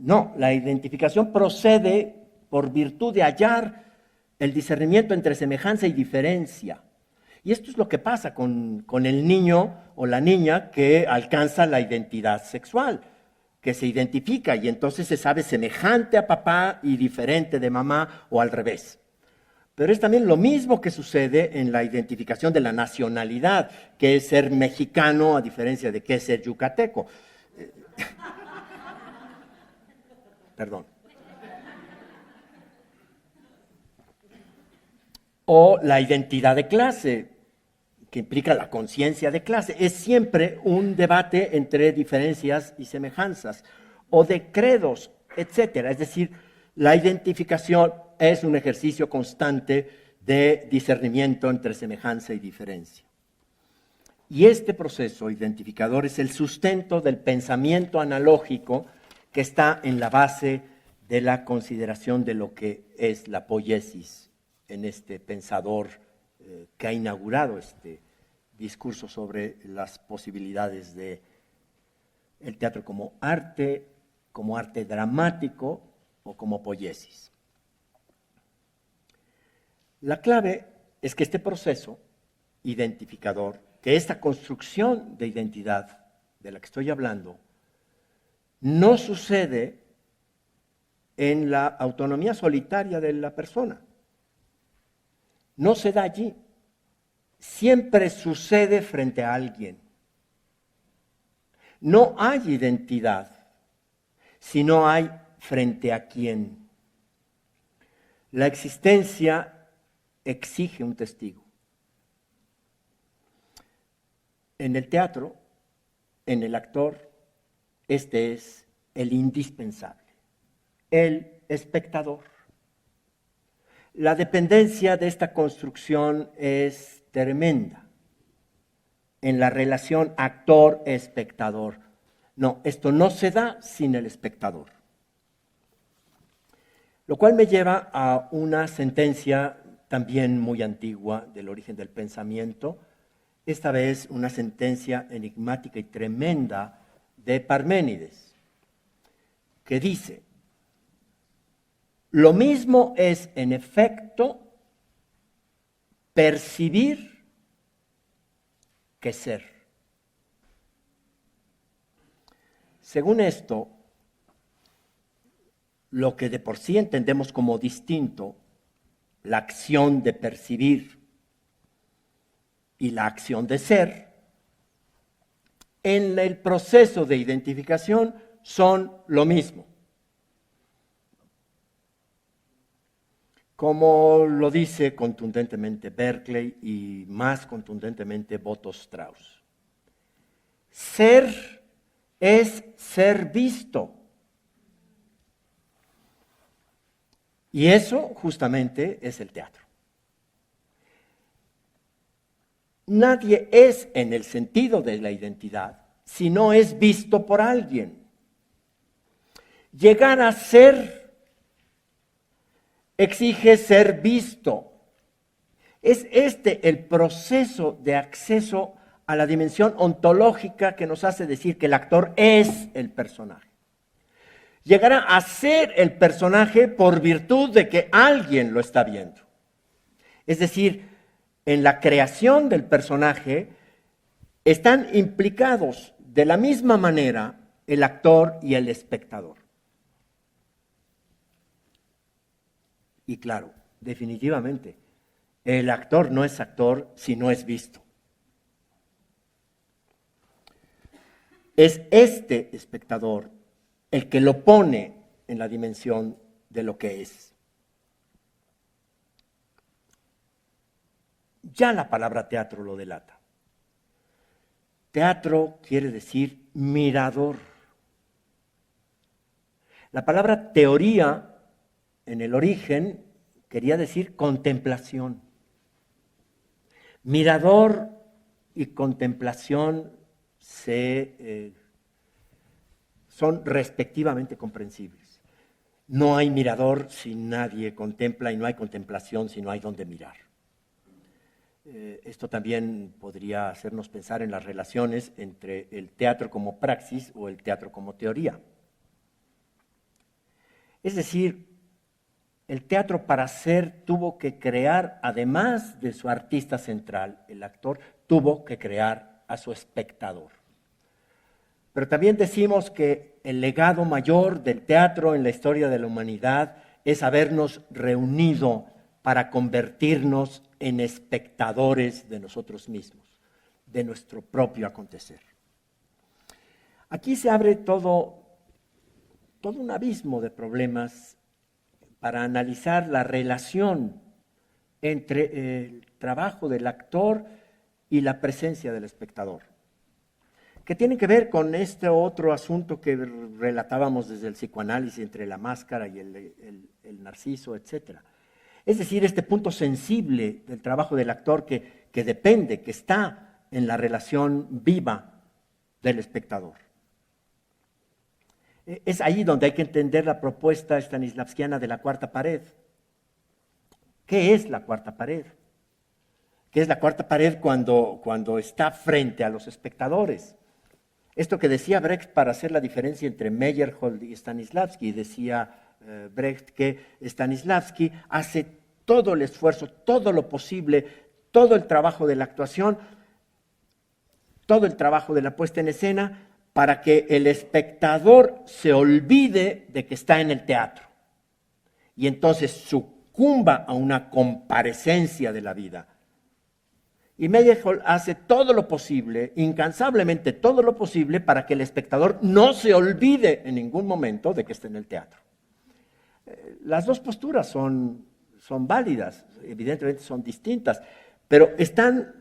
No, la identificación procede por virtud de hallar el discernimiento entre semejanza y diferencia. Y esto es lo que pasa con el niño o la niña que alcanza la identidad sexual, que se identifica y entonces se sabe semejante a papá y diferente de mamá o al revés. Pero es también lo mismo que sucede en la identificación de la nacionalidad, que es ser mexicano a diferencia de que es ser yucateco. Perdón. O la identidad de clase, que implica la conciencia de clase. Es siempre un debate entre diferencias y semejanzas, o de credos, etcétera. Es decir, la identificación es un ejercicio constante de discernimiento entre semejanza y diferencia. Y este proceso identificador es el sustento del pensamiento analógico que está en la base de la consideración de lo que es la poiesis en este pensador que ha inaugurado este discurso sobre las posibilidades del teatro como arte dramático o como poiesis. La clave es que este proceso identificador, que esta construcción de identidad de la que estoy hablando, no sucede en la autonomía solitaria de la persona. No se da allí. Siempre sucede frente a alguien. No hay identidad, sino hay frente a quién. La existencia exige un testigo. En el teatro, en el actor, este es el indispensable, el espectador. La dependencia de esta construcción es tremenda en la relación actor-espectador. No, esto no se da sin el espectador. Lo cual me lleva a una sentencia también muy antigua del origen del pensamiento, esta vez una sentencia enigmática y tremenda de Parménides, que dice: lo mismo es en efecto percibir que ser. Según esto, lo que de por sí entendemos como distinto, la acción de percibir y la acción de ser, en el proceso de identificación son lo mismo. Como lo dice contundentemente Berkeley y más contundentemente Otto Strauss. Ser es ser visto. Y eso justamente es el teatro. Nadie es en el sentido de la identidad si no es visto por alguien. Llegar a ser exige ser visto. Es este el proceso de acceso a la dimensión ontológica que nos hace decir que el actor es el personaje. Llegará a ser el personaje por virtud de que alguien lo está viendo. Es decir, en la creación del personaje están implicados de la misma manera el actor y el espectador. Y claro, definitivamente, el actor no es actor si no es visto. Es este espectador el que lo pone en la dimensión de lo que es. Ya la palabra teatro lo delata. Teatro quiere decir mirador. La palabra teoría en el origen quería decir contemplación. Mirador y contemplación son respectivamente comprensibles. No hay mirador si nadie contempla y no hay contemplación si no hay donde mirar. Esto también podría hacernos pensar en las relaciones entre el teatro como praxis o el teatro como teoría. Es decir, el teatro para ser tuvo que crear, además de su artista central, el actor, tuvo que crear a su espectador. Pero también decimos que el legado mayor del teatro en la historia de la humanidad es habernos reunido para convertirnos en espectadores de nosotros mismos, de nuestro propio acontecer. Aquí se abre todo un abismo de problemas para analizar la relación entre el trabajo del actor y la presencia del espectador, que tiene que ver con este otro asunto que relatábamos desde el psicoanálisis entre la máscara y el narciso, etc. Es decir, este punto sensible del trabajo del actor que depende, que está en la relación viva del espectador. Es ahí donde hay que entender la propuesta stanislavskiana de la cuarta pared. ¿Qué es la cuarta pared? ¿Qué es la cuarta pared cuando está frente a los espectadores? Esto que decía Brecht para hacer la diferencia entre Meyerhold y Stanislavski, decía Brecht que Stanislavski hace todo el esfuerzo, todo lo posible, todo el trabajo de la actuación, todo el trabajo de la puesta en escena para que el espectador se olvide de que está en el teatro y entonces sucumba a una comparecencia de la vida. Y Meyerhold hace todo lo posible, incansablemente todo lo posible, para que el espectador no se olvide en ningún momento de que está en el teatro. Las dos posturas son válidas, evidentemente son distintas, pero están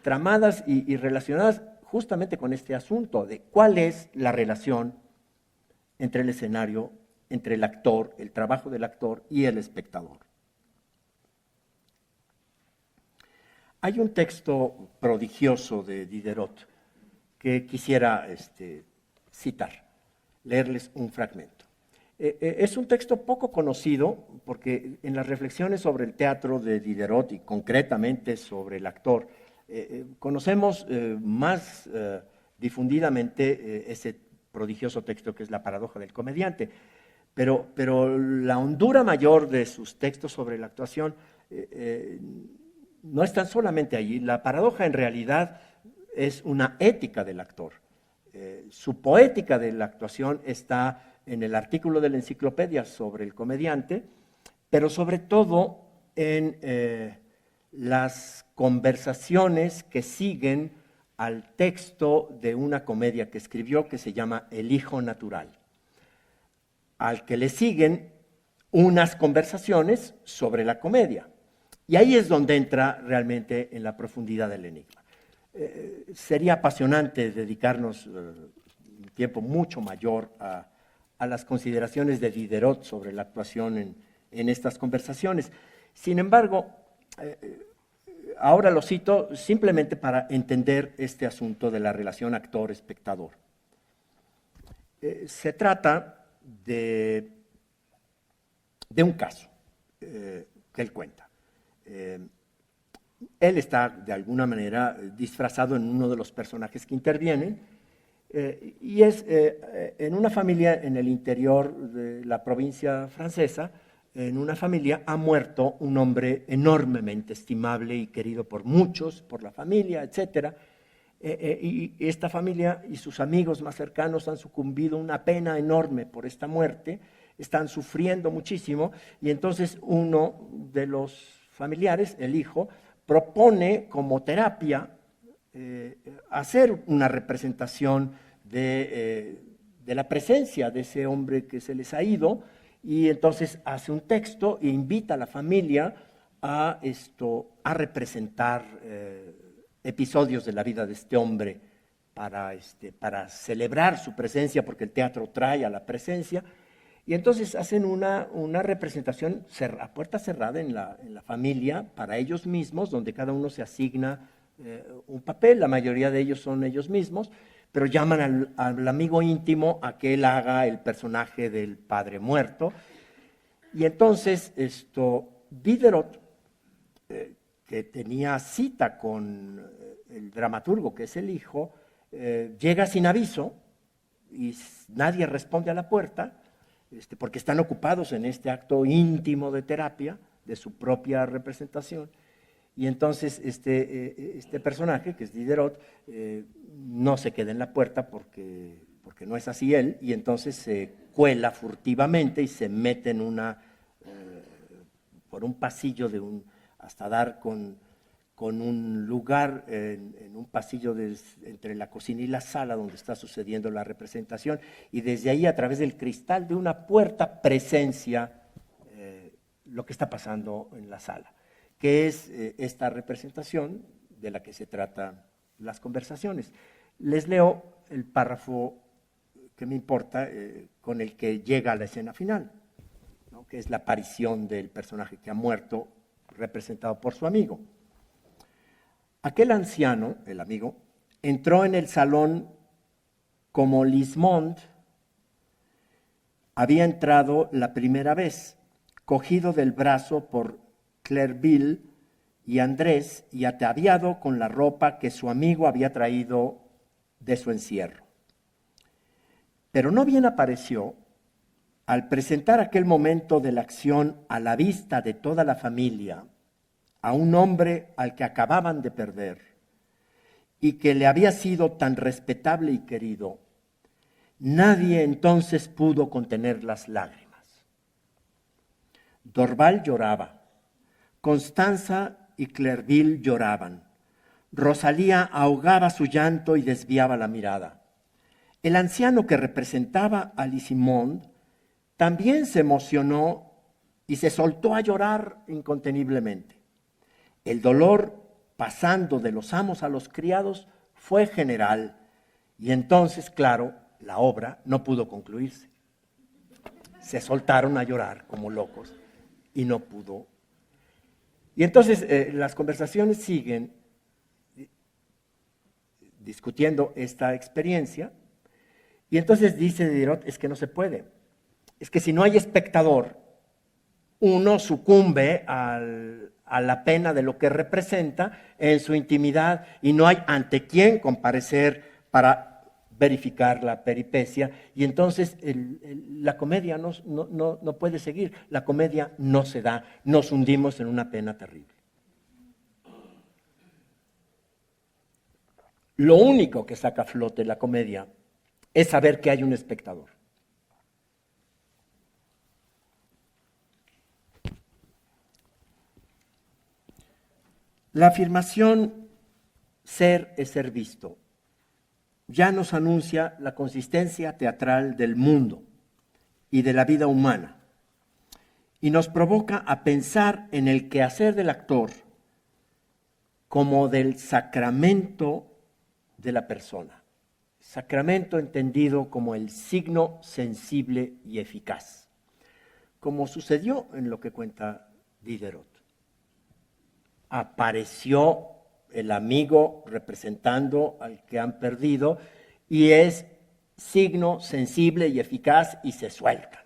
tramadas y relacionadas justamente con este asunto de cuál es la relación entre el escenario, entre el actor, el trabajo del actor y el espectador. Hay un texto prodigioso de Diderot que quisiera citar, leerles un fragmento. Es un texto poco conocido porque en las reflexiones sobre el teatro de Diderot y concretamente sobre el actor, conocemos más difundidamente ese prodigioso texto que es La paradoja del comediante, pero la hondura mayor de sus textos sobre la actuación no están solamente allí. La paradoja en realidad es una ética del actor. Su poética de la actuación está en el artículo de la enciclopedia sobre el comediante, pero sobre todo en las conversaciones que siguen al texto de una comedia que escribió que se llama El hijo natural, al que le siguen unas conversaciones sobre la comedia. Y ahí es donde entra realmente en la profundidad del enigma. Sería apasionante dedicarnos un tiempo mucho mayor a las consideraciones de Diderot sobre la actuación en estas conversaciones. Sin embargo, ahora lo cito simplemente para entender este asunto de la relación actor-espectador. Se trata de un caso que él cuenta. Él está de alguna manera disfrazado en uno de los personajes que intervienen y es en una familia en el interior de la provincia francesa. En una familia ha muerto un hombre enormemente estimable y querido por muchos, por la familia, etc. Y esta familia y sus amigos más cercanos han sucumbido a una pena enorme por esta muerte, están sufriendo muchísimo y entonces uno de los familiares, el hijo, propone como terapia hacer una representación de la presencia de ese hombre que se les ha ido, y entonces hace un texto e invita a la familia a representar episodios de la vida de este hombre para celebrar su presencia, porque el teatro trae a la presencia. Y entonces hacen una representación a puerta cerrada en la familia, para ellos mismos, donde cada uno se asigna un papel. La mayoría de ellos son ellos mismos, pero llaman al amigo íntimo a que él haga el personaje del padre muerto. Y entonces Diderot, que tenía cita con el dramaturgo, que es el hijo, llega sin aviso y nadie responde a la puerta, porque están ocupados en este acto íntimo de terapia de su propia representación. Y entonces este personaje, que es Diderot, no se queda en la puerta porque no es así él, y entonces se cuela furtivamente y se mete por un pasillo hasta dar con un lugar en un pasillo entre la cocina y la sala donde está sucediendo la representación, y desde ahí, a través del cristal de una puerta, presencia lo que está pasando en la sala, que es esta representación de la que se tratan las conversaciones. Les leo el párrafo que me importa, con el que llega a la escena final, ¿no? Que es la aparición del personaje que ha muerto, representado por su amigo. Aquel anciano, el amigo, entró en el salón como Lismond había entrado la primera vez, cogido del brazo por Clerville y Andrés y ataviado con la ropa que su amigo había traído de su encierro. Pero no bien apareció, al presentar aquel momento de la acción a la vista de toda la familia, a un hombre al que acababan de perder, y que le había sido tan respetable y querido, nadie entonces pudo contener las lágrimas. Dorval lloraba, Constanza y Clerville lloraban, Rosalía ahogaba su llanto y desviaba la mirada. El anciano que representaba a Lisimond también se emocionó y se soltó a llorar inconteniblemente. El dolor, pasando de los amos a los criados, fue general y entonces, claro, la obra no pudo concluirse. Se soltaron a llorar como locos y no pudo. Y entonces las conversaciones siguen discutiendo esta experiencia y entonces dice Diderot, es que no se puede. Es que si no hay espectador, uno sucumbe a la pena de lo que representa en su intimidad y no hay ante quién comparecer para verificar la peripecia y entonces la comedia no puede seguir, la comedia no se da, nos hundimos en una pena terrible. Lo único que saca a flote la comedia es saber que hay un espectador. La afirmación ser es ser visto ya nos anuncia la consistencia teatral del mundo y de la vida humana y nos provoca a pensar en el quehacer del actor como del sacramento de la persona. Sacramento entendido como el signo sensible y eficaz, como sucedió en lo que cuenta Diderot. Apareció el amigo representando al que han perdido y es signo sensible y eficaz y se sueltan.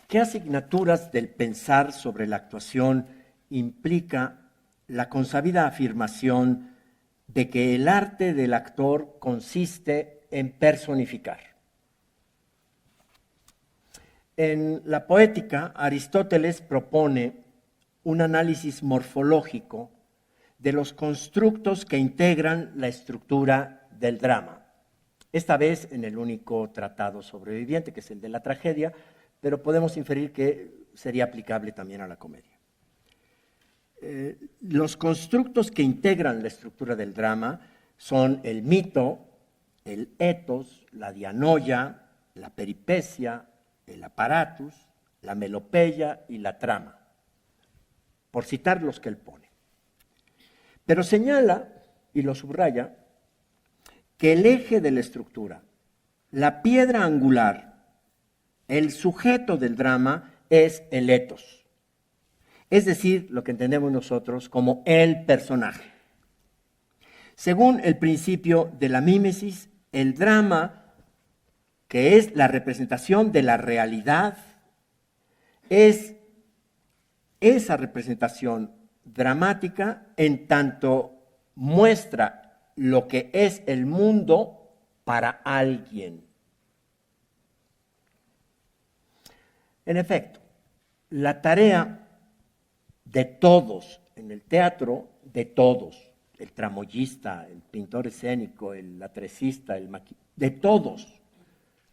¿Qué asignaturas del pensar sobre la actuación implica la consabida afirmación de que el arte del actor consiste en personificar? En la poética, Aristóteles propone un análisis morfológico de los constructos que integran la estructura del drama. Esta vez en el único tratado sobreviviente, que es el de la tragedia, pero podemos inferir que sería aplicable también a la comedia. Los constructos que integran la estructura del drama son el mito, el ethos, la dianoia, la peripecia, el aparatus, la melopeya y la trama, por citar los que él pone. Pero señala, y lo subraya, que el eje de la estructura, la piedra angular, el sujeto del drama es el ethos, es decir, lo que entendemos nosotros como el personaje. Según el principio de la mímesis, el drama, que es la representación de la realidad, es esa representación dramática en tanto muestra lo que es el mundo para alguien. En efecto, la tarea de todos en el teatro, de todos, el tramoyista, el pintor escénico, el atrecista, de todos,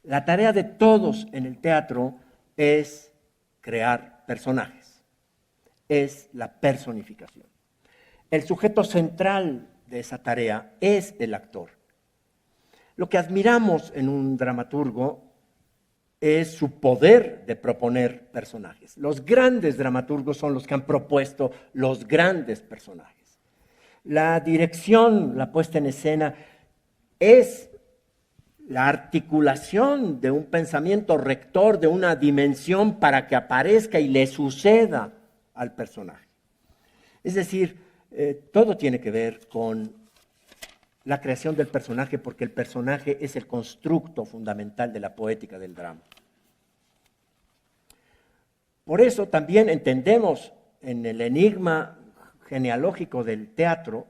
la tarea de todos en el teatro es crear personajes, es la personificación. El sujeto central de esa tarea es el actor. Lo que admiramos en un dramaturgo es su poder de proponer personajes. Los grandes dramaturgos son los que han propuesto los grandes personajes. La dirección, la puesta en escena, es la articulación de un pensamiento rector, de una dimensión para que aparezca y le suceda al personaje. Es decir, todo tiene que ver con la creación del personaje, porque el personaje es el constructo fundamental de la poética del drama. Por eso también entendemos en el enigma genealógico del teatro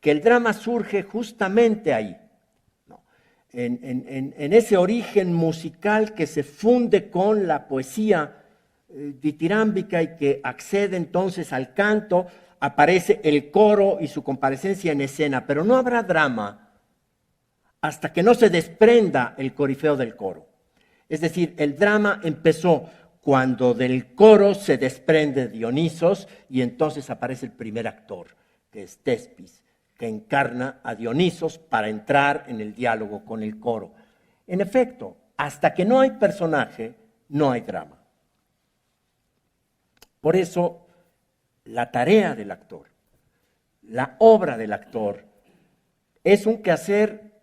que el drama surge justamente ahí, ¿no? En ese origen musical que se funde con la poesía ditirámbica y que accede entonces al canto, aparece el coro y su comparecencia en escena, pero no habrá drama hasta que no se desprenda el corifeo del coro. Es decir, el drama empezó cuando del coro se desprende Dionisos y entonces aparece el primer actor, que es Tespis, que encarna a Dionisos para entrar en el diálogo con el coro. En efecto, hasta que no hay personaje, no hay drama. Por eso, la tarea del actor, la obra del actor, es un quehacer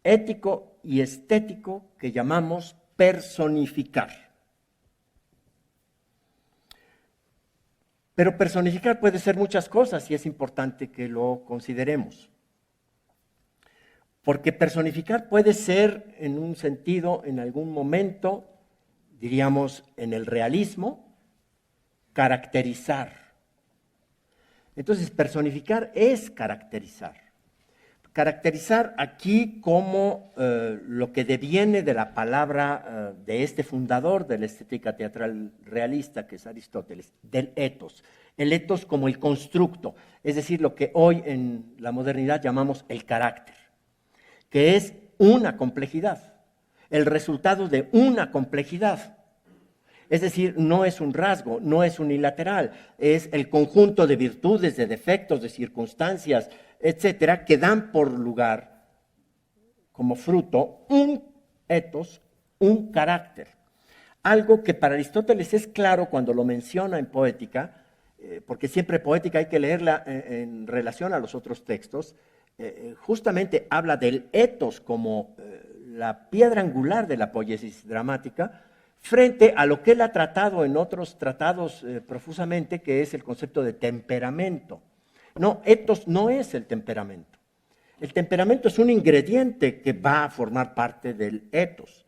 ético y estético que llamamos personificar. Pero personificar puede ser muchas cosas y es importante que lo consideremos. Porque personificar puede ser, en un sentido, en algún momento, diríamos, en el realismo, caracterizar. Entonces, personificar es caracterizar. Caracterizar aquí como lo que deviene de la palabra de este fundador de la estética teatral realista, que es Aristóteles, del ethos. El ethos como el constructo, es decir, lo que hoy en la modernidad llamamos el carácter, que es una complejidad, el resultado de una complejidad. Es decir, no es un rasgo, no es unilateral, es el conjunto de virtudes, de defectos, de circunstancias, etcétera, que dan por lugar, como fruto, un ethos, un carácter. Algo que para Aristóteles es claro cuando lo menciona en Poética, porque siempre Poética hay que leerla en relación a los otros textos, justamente habla del ethos como la piedra angular de la poiesis dramática, frente a lo que él ha tratado en otros tratados profusamente, que es el concepto de temperamento. No, ethos no es el temperamento. El temperamento es un ingrediente que va a formar parte del ethos.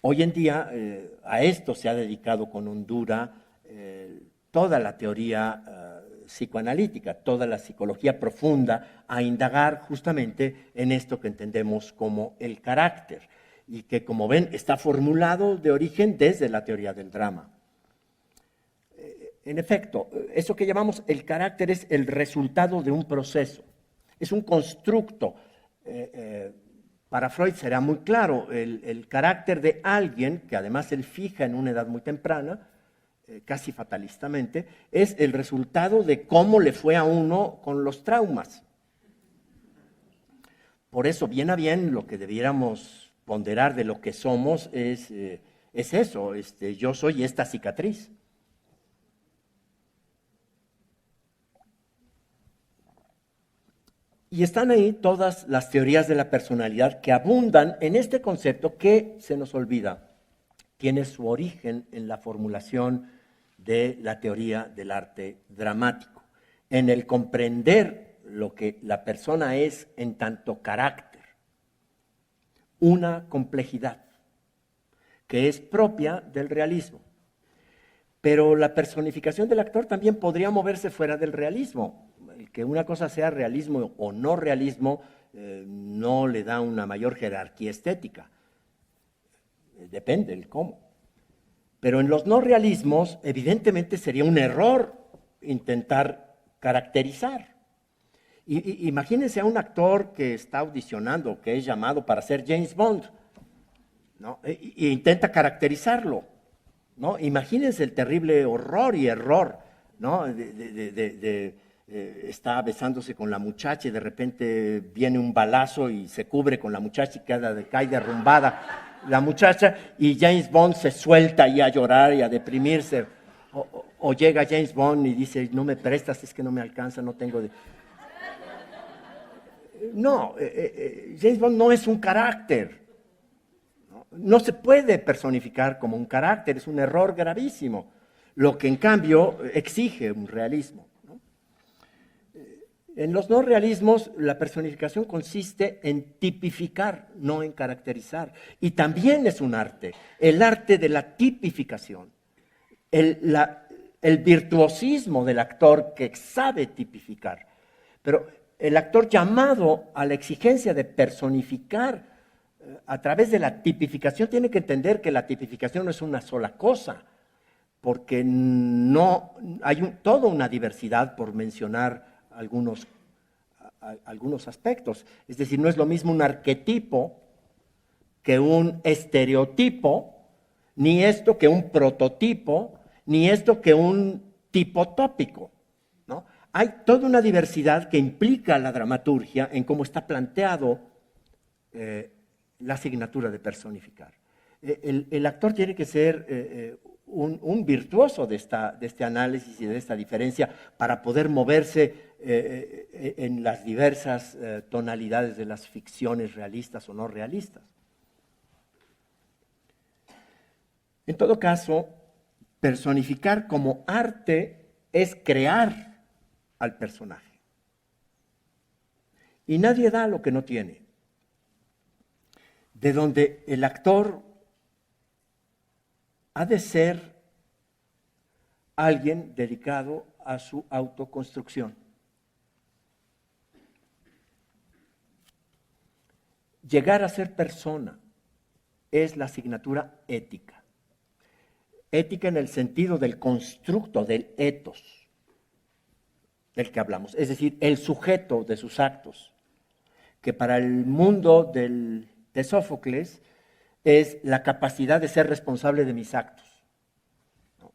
Hoy en día a esto se ha dedicado con hondura toda la teoría psicoanalítica, toda la psicología profunda, a indagar justamente en esto que entendemos como el carácter, y que, como ven, está formulado de origen desde la teoría del drama. En efecto, eso que llamamos el carácter es el resultado de un proceso, es un constructo. Para Freud será muy claro, el carácter de alguien, que además él fija en una edad muy temprana, casi fatalistamente, es el resultado de cómo le fue a uno con los traumas. Por eso, bien a bien, lo que debiéramos ponderar de lo que somos es eso, yo soy esta cicatriz. Y están ahí todas las teorías de la personalidad que abundan en este concepto que se nos olvida. Tiene su origen en la formulación de la teoría del arte dramático, en el comprender lo que la persona es en tanto carácter, una complejidad que es propia del realismo. Pero la personificación del actor también podría moverse fuera del realismo. El que una cosa sea realismo o no realismo no le da una mayor jerarquía estética. Depende del cómo. Pero en los no realismos, evidentemente sería un error intentar caracterizar. Imagínense a un actor que está audicionando, que es llamado para ser James Bond, ¿no? E intenta caracterizarlo, ¿no? Imagínense el terrible horror y error, ¿no? Está besándose con la muchacha y de repente viene un balazo y se cubre con la muchacha y cae derrumbada la muchacha y James Bond se suelta ahí a llorar y a deprimirse. O llega James Bond y dice, no me prestas, es que no me alcanza, no tengo... No, James Bond no es un carácter. No se puede personificar como un carácter, es un error gravísimo. Lo que en cambio exige un realismo, ¿no? En los no realismos, la personificación consiste en tipificar, no en caracterizar. Y también es un arte, el arte de la tipificación, el virtuosismo del actor que sabe tipificar. Pero el actor llamado a la exigencia de personificar a través de la tipificación tiene que entender que la tipificación no es una sola cosa, porque no hay toda una diversidad, por mencionar algunos aspectos. Es decir, no es lo mismo un arquetipo que un estereotipo, ni esto que un prototipo, ni esto que un tipo tópico, ¿no? Hay toda una diversidad que implica la dramaturgia en cómo está planteado la asignatura de personificar. El actor tiene que ser un virtuoso de este análisis y de esta diferencia para poder moverse en las diversas tonalidades de las ficciones realistas o no realistas. En todo caso, personificar como arte es crear al personaje. Y nadie da lo que no tiene. De donde el actor ha de ser alguien dedicado a su autoconstrucción. Llegar a ser persona es la asignatura ética. Ética en el sentido del constructo, del ethos, del que hablamos. Es decir, el sujeto de sus actos, que para el mundo de Sófocles es la capacidad de ser responsable de mis actos, ¿no?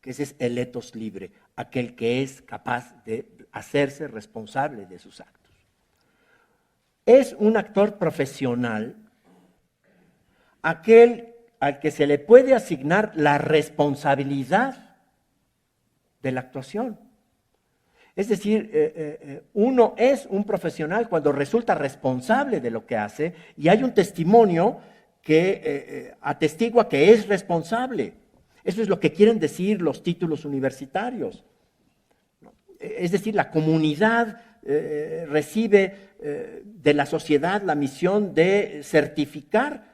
Que ese es el ethos libre, aquel que es capaz de hacerse responsable de sus actos. Es un actor profesional aquel al que se le puede asignar la responsabilidad de la actuación. Es decir, uno es un profesional cuando resulta responsable de lo que hace y hay un testimonio que atestigua que es responsable. Eso es lo que quieren decir los títulos universitarios. Es decir, la comunidad recibe de la sociedad la misión de certificar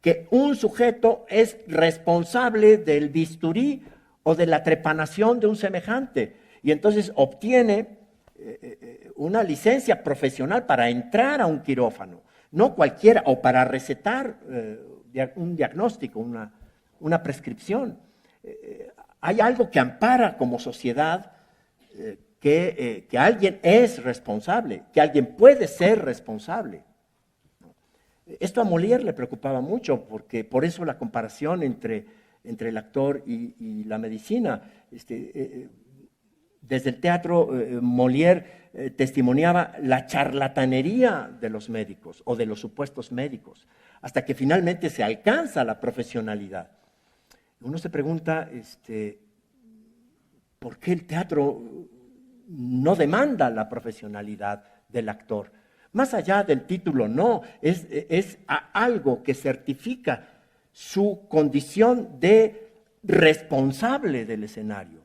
que un sujeto es responsable del bisturí o de la trepanación de un semejante. Y entonces obtiene una licencia profesional para entrar a un quirófano, no cualquiera, o para recetar un diagnóstico, una prescripción. Hay algo que ampara como sociedad que alguien es responsable, que alguien puede ser responsable. Esto a Molière le preocupaba mucho, porque por eso la comparación entre el actor y la medicina. Desde el teatro, Molière testimoniaba la charlatanería de los médicos o de los supuestos médicos, hasta que finalmente se alcanza la profesionalidad. Uno se pregunta, ¿por qué el teatro no demanda la profesionalidad del actor? Más allá del título, no, es algo que certifica su condición de responsable del escenario.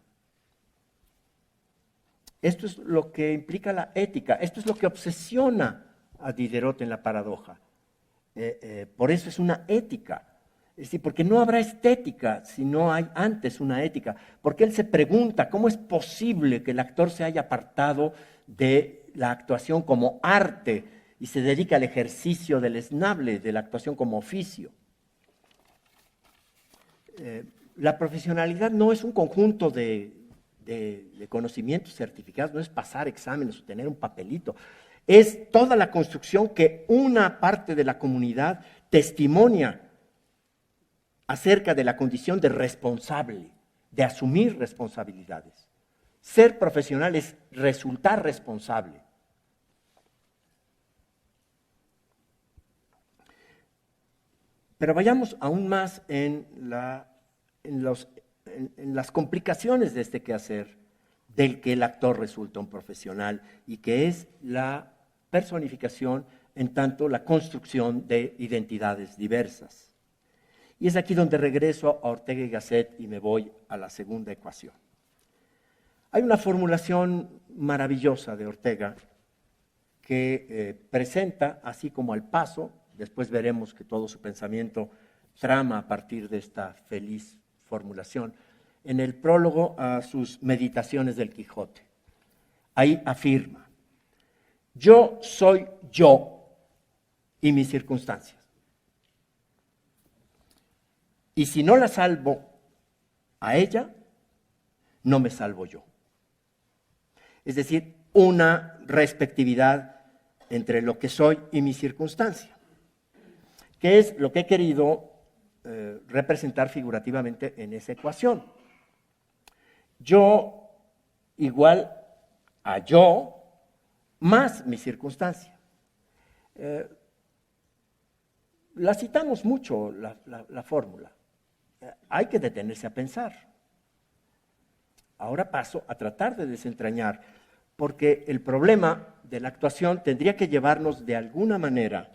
Esto es lo que implica la ética, esto es lo que obsesiona a Diderot en la paradoja. Por eso es una ética, es decir, porque no habrá estética si no hay antes una ética. Porque él se pregunta, ¿cómo es posible que el actor se haya apartado de la actuación como arte y se dedica al ejercicio deleznable de la actuación como oficio? La profesionalidad no es un conjunto de conocimientos certificados, no es pasar exámenes o tener un papelito, es toda la construcción que una parte de la comunidad testimonia acerca de la condición de responsable, de asumir responsabilidades. Ser profesional es resultar responsable. Pero vayamos aún más en las complicaciones de este quehacer del que el actor resulta un profesional y que es la personificación en tanto la construcción de identidades diversas. Y es aquí donde regreso a Ortega y Gasset y me voy a la segunda ecuación. Hay una formulación maravillosa de Ortega que presenta, así como al paso, después veremos que todo su pensamiento trama a partir de esta feliz formulación, en el prólogo a sus Meditaciones del Quijote. Ahí afirma: yo soy yo y mis circunstancias. Y si no la salvo a ella, no me salvo yo. Es decir, una respectividad entre lo que soy y mi circunstancia, que es lo que he querido representar figurativamente en esa ecuación. Yo igual a yo más mi circunstancia. La citamos mucho, la fórmula. Hay que detenerse a pensar. Ahora paso a tratar de desentrañar, porque el problema de la actuación tendría que llevarnos de alguna manera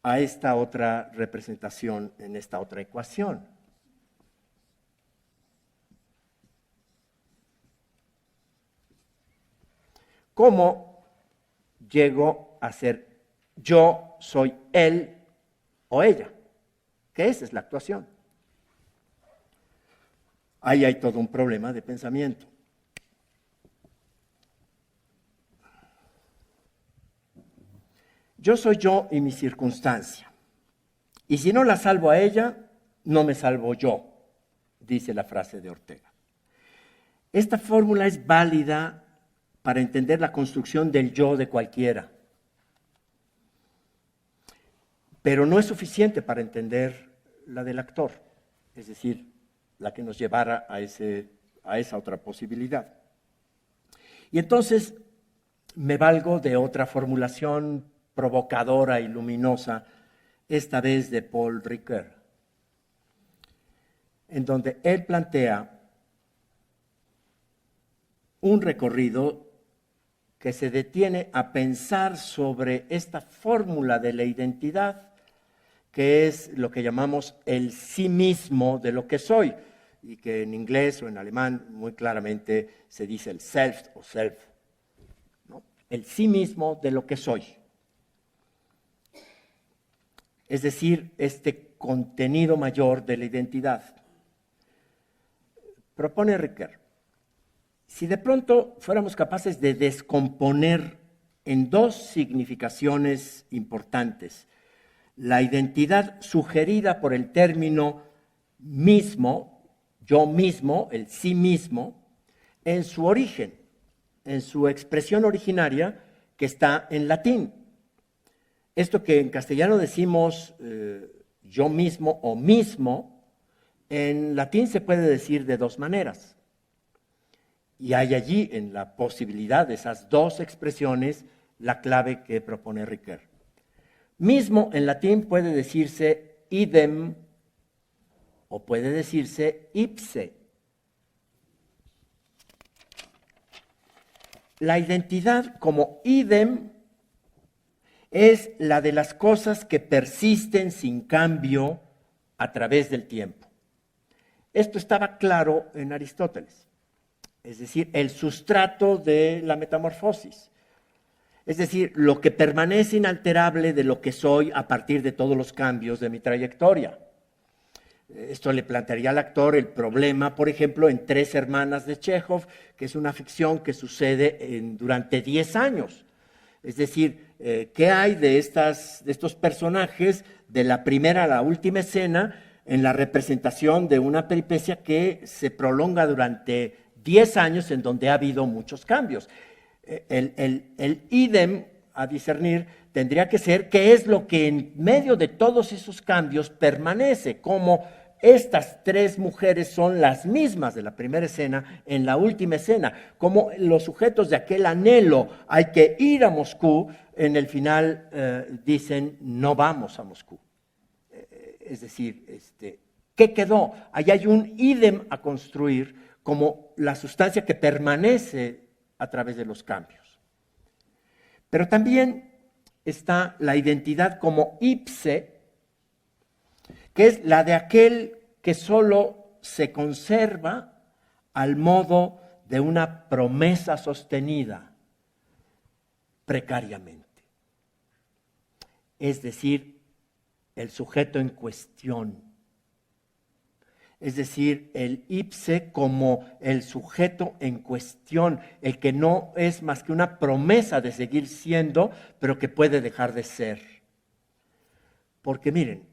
a esta otra representación, en esta otra ecuación. ¿Cómo llego a ser yo soy él o ella? Que esa es la actuación. Ahí hay todo un problema de pensamiento. Yo soy yo y mi circunstancia. Y si no la salvo a ella, no me salvo yo, dice la frase de Ortega. Esta fórmula es válida para entender la construcción del yo de cualquiera. Pero no es suficiente para entender la del actor, es decir, la que nos llevara a esa otra posibilidad. Y entonces me valgo de otra formulación provocadora y luminosa, esta vez de Paul Ricoeur, en donde él plantea un recorrido que se detiene a pensar sobre esta fórmula de la identidad, que es lo que llamamos el sí mismo de lo que soy, y que en inglés o en alemán muy claramente se dice el self o self, ¿no? El sí mismo de lo que soy. Es decir, este contenido mayor de la identidad. Propone Ricoeur, si de pronto fuéramos capaces de descomponer en dos significaciones importantes la identidad sugerida por el término mismo, yo mismo, el sí mismo, en su origen, en su expresión originaria que está en latín. Esto que en castellano decimos yo mismo o mismo, en latín se puede decir de dos maneras. Y hay allí en la posibilidad de esas dos expresiones la clave que propone Ricoeur. Mismo en latín puede decirse idem o puede decirse ipse. La identidad como idem es la de las cosas que persisten sin cambio a través del tiempo. Esto estaba claro en Aristóteles, es decir, el sustrato de la metamorfosis. Es decir, lo que permanece inalterable de lo que soy a partir de todos los cambios de mi trayectoria. Esto le plantearía al actor el problema, por ejemplo, en Tres hermanas de Chekhov, que es una ficción que sucede durante 10 años. Es decir, ¿qué hay de estos personajes de la primera a la última escena en la representación de una peripecia que se prolonga durante 10 años en donde ha habido muchos cambios? El idem a discernir tendría que ser qué es lo que en medio de todos esos cambios permanece, como estas tres mujeres son las mismas de la primera escena en la última escena, como los sujetos de aquel anhelo, hay que ir a Moscú, en el final dicen no vamos a Moscú. Es decir, ¿qué quedó? Ahí hay un idem a construir como la sustancia que permanece a través de los cambios. Pero también está la identidad como ipse, que es la de aquel que solo se conserva al modo de una promesa sostenida precariamente. Es decir, el sujeto en cuestión. Es decir, el ipse como el sujeto en cuestión, el que no es más que una promesa de seguir siendo, pero que puede dejar de ser. Porque miren,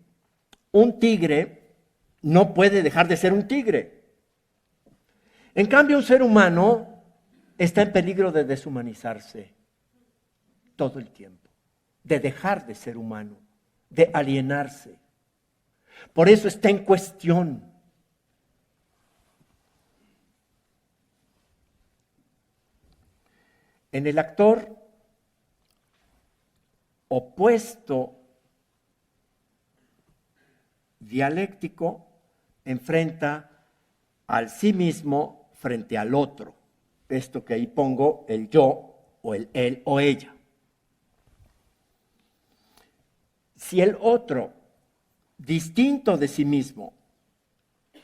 un tigre no puede dejar de ser un tigre. En cambio, un ser humano está en peligro de deshumanizarse todo el tiempo, de dejar de ser humano, de alienarse. Por eso está en cuestión. En el actor opuesto dialéctico enfrenta al sí mismo frente al otro. Esto que ahí pongo, el yo o el él o ella. Si el otro, distinto de sí mismo,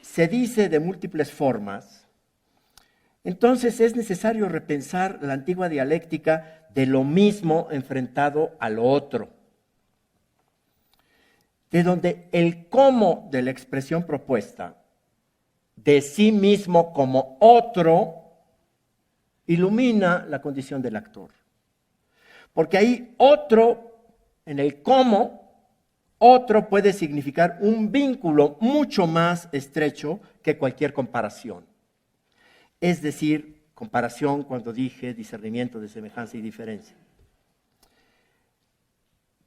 se dice de múltiples formas, entonces es necesario repensar la antigua dialéctica de lo mismo enfrentado al otro, de donde el cómo de la expresión propuesta, de sí mismo como otro, ilumina la condición del actor. Porque ahí otro, en el cómo, otro puede significar un vínculo mucho más estrecho que cualquier comparación. Es decir, comparación cuando dije discernimiento de semejanza y diferencia.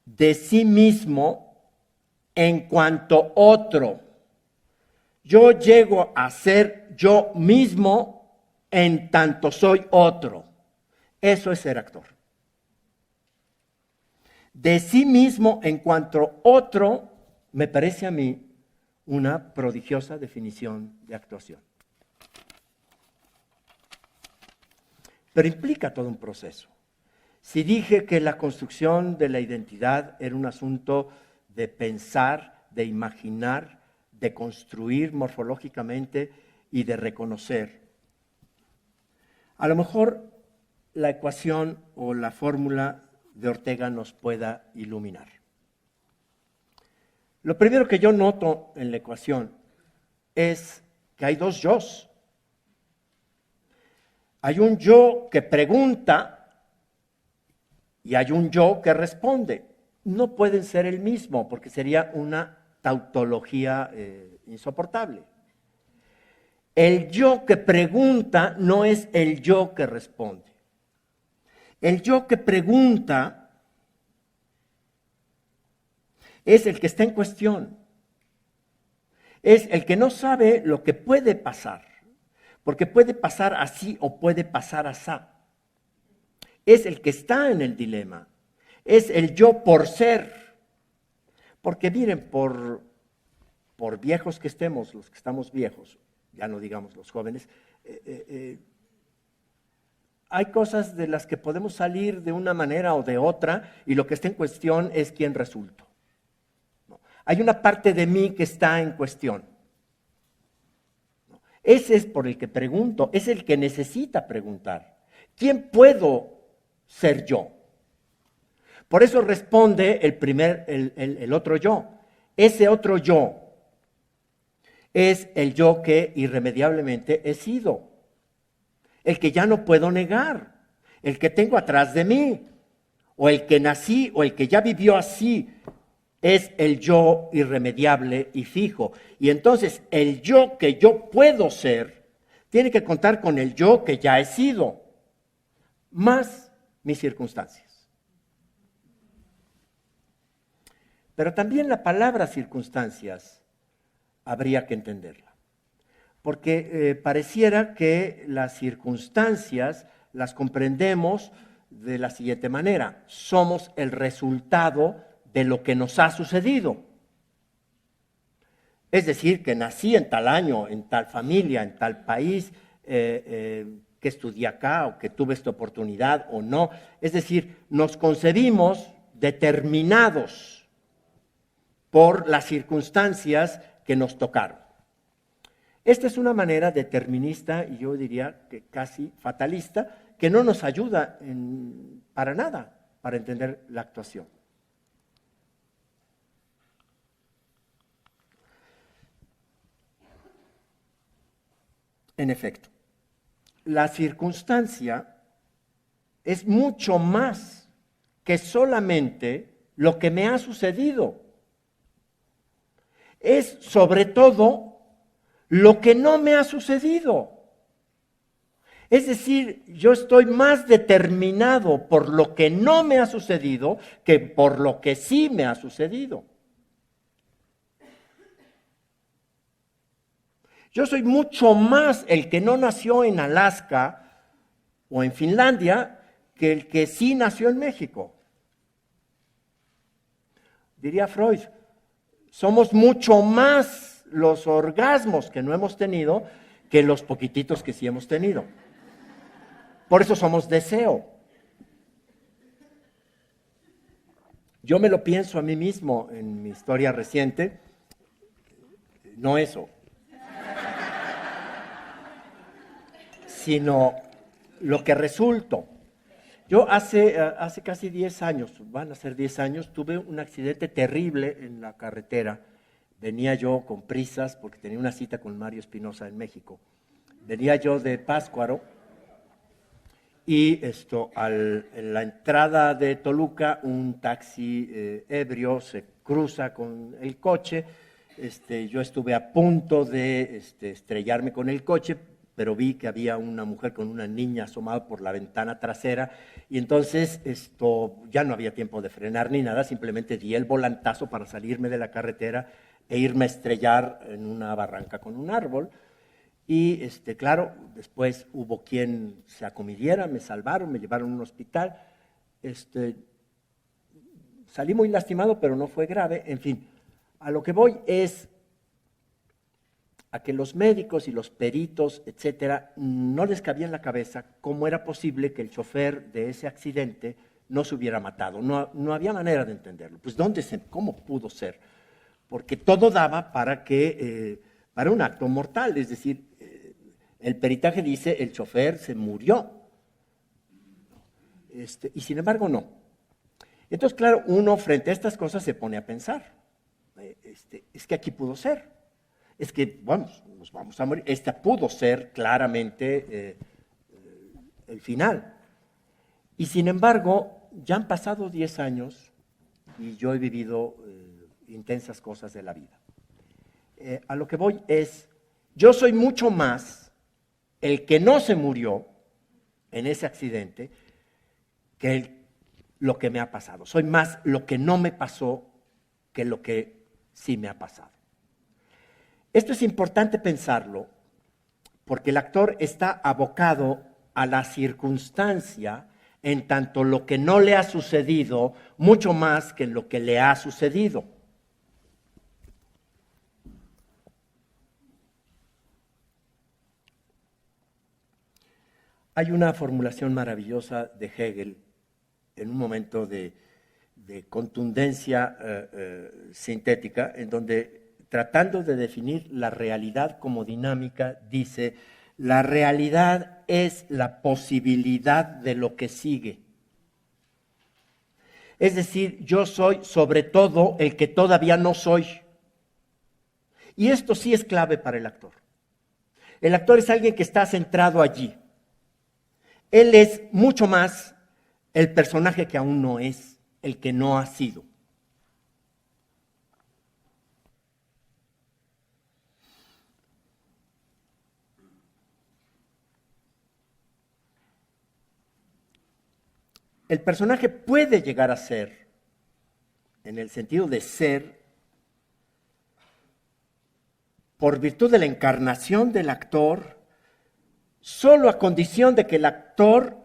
De sí mismo en cuanto otro. Yo llego a ser yo mismo en tanto soy otro. Eso es ser actor. De sí mismo en cuanto otro, me parece a mí una prodigiosa definición de actuación. Pero implica todo un proceso. Si dije que la construcción de la identidad era un asunto de pensar, de imaginar, de construir morfológicamente y de reconocer, a lo mejor la ecuación o la fórmula de Ortega nos pueda iluminar. Lo primero que yo noto en la ecuación es que hay dos yos. Hay un yo que pregunta y hay un yo que responde. No pueden ser el mismo porque sería una tautología insoportable. El yo que pregunta no es el yo que responde. El yo que pregunta es el que está en cuestión. Es el que no sabe lo que puede pasar, porque puede pasar así o puede pasar asá. Es el que está en el dilema. Es el yo por ser. Porque miren, por viejos que estemos, los que estamos viejos, ya no digamos los jóvenes, hay cosas de las que podemos salir de una manera o de otra y lo que está en cuestión es quién resulto. ¿No? Hay una parte de mí que está en cuestión. ¿No? Ese es por el que pregunto, es el que necesita preguntar. ¿Quién puedo ser yo? Por eso responde el otro yo. Ese otro yo es el yo que irremediablemente he sido. El que ya no puedo negar, el que tengo atrás de mí, o el que nací, o el que ya vivió así, es el yo irremediable y fijo. Y entonces el yo que yo puedo ser, tiene que contar con el yo que ya he sido, más mis circunstancias. Pero también la palabra circunstancias habría que entenderla. Porque pareciera que las circunstancias las comprendemos de la siguiente manera. Somos el resultado de lo que nos ha sucedido. Es decir, que nací en tal año, en tal familia, en tal país, que estudié acá o que tuve esta oportunidad o no. Es decir, nos concebimos determinados por las circunstancias que nos tocaron. Esta es una manera determinista y yo diría que casi fatalista, que no nos ayuda para nada para entender la actuación. En efecto, la circunstancia es mucho más que solamente lo que me ha sucedido. es sobre todo lo que no me ha sucedido. Es decir, yo estoy más determinado por lo que no me ha sucedido que por lo que sí me ha sucedido. Yo soy mucho más el que no nació en Alaska o en Finlandia que el que sí nació en México. Diría Freud, somos mucho más los orgasmos que no hemos tenido que los poquititos que sí hemos tenido. Por eso somos deseo. Yo me lo pienso a mí mismo en mi historia reciente, no eso, sino lo que resulto. Yo hace casi 10 años, van a ser 10 años, tuve un accidente terrible en la carretera. Venía yo con prisas porque tenía una cita con Mario Espinosa en México. Venía yo de Pátzcuaro y en la entrada de Toluca un taxi ebrio se cruza con el coche. Yo estuve a punto de estrellarme con el coche, pero vi que había una mujer con una niña asomada por la ventana trasera y entonces ya no había tiempo de frenar ni nada, simplemente di el volantazo para salirme de la carretera e irme a estrellar en una barranca con un árbol. Y claro, después hubo quien se acomidiera, me salvaron, me llevaron a un hospital. Salí muy lastimado, pero no fue grave. En fin, a lo que voy es a que los médicos y los peritos, etcétera, no les cabía en la cabeza cómo era posible que el chofer de ese accidente no se hubiera matado. No había manera de entenderlo. Pues ¿cómo pudo ser? Porque todo daba para un acto mortal, es decir, el peritaje dice el chofer se murió. Y sin embargo no. Entonces, claro, uno frente a estas cosas se pone a pensar. Es que aquí pudo ser. Es que, nos vamos a morir. Esta pudo ser claramente el final. Y sin embargo, ya han pasado 10 años y yo he vivido intensas cosas de la vida. A lo que voy es, yo soy mucho más el que no se murió en ese accidente que lo que me ha pasado. Soy más lo que no me pasó que lo que sí me ha pasado. Esto es importante pensarlo porque el actor está abocado a la circunstancia en tanto lo que no le ha sucedido mucho más que lo que le ha sucedido. Hay una formulación maravillosa de Hegel en un momento de contundencia sintética en donde, tratando de definir la realidad como dinámica, dice, la realidad es la posibilidad de lo que sigue. Es decir, yo soy sobre todo el que todavía no soy. Y esto sí es clave para el actor. El actor es alguien que está centrado allí. Él es mucho más el personaje que aún no es, el que no ha sido. El personaje puede llegar a ser, en el sentido de ser, por virtud de la encarnación del actor, solo a condición de que el actor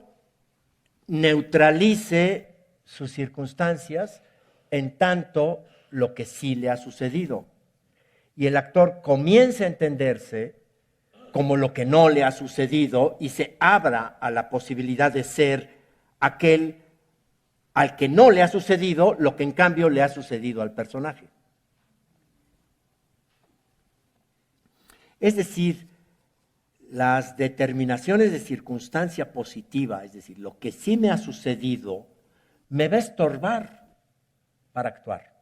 neutralice sus circunstancias en tanto lo que sí le ha sucedido. Y el actor comienza a entenderse como lo que no le ha sucedido y se abra a la posibilidad de ser aquel al que no le ha sucedido lo que en cambio le ha sucedido al personaje. Es decir, las determinaciones de circunstancia positiva, es decir, lo que sí me ha sucedido, me va a estorbar para actuar.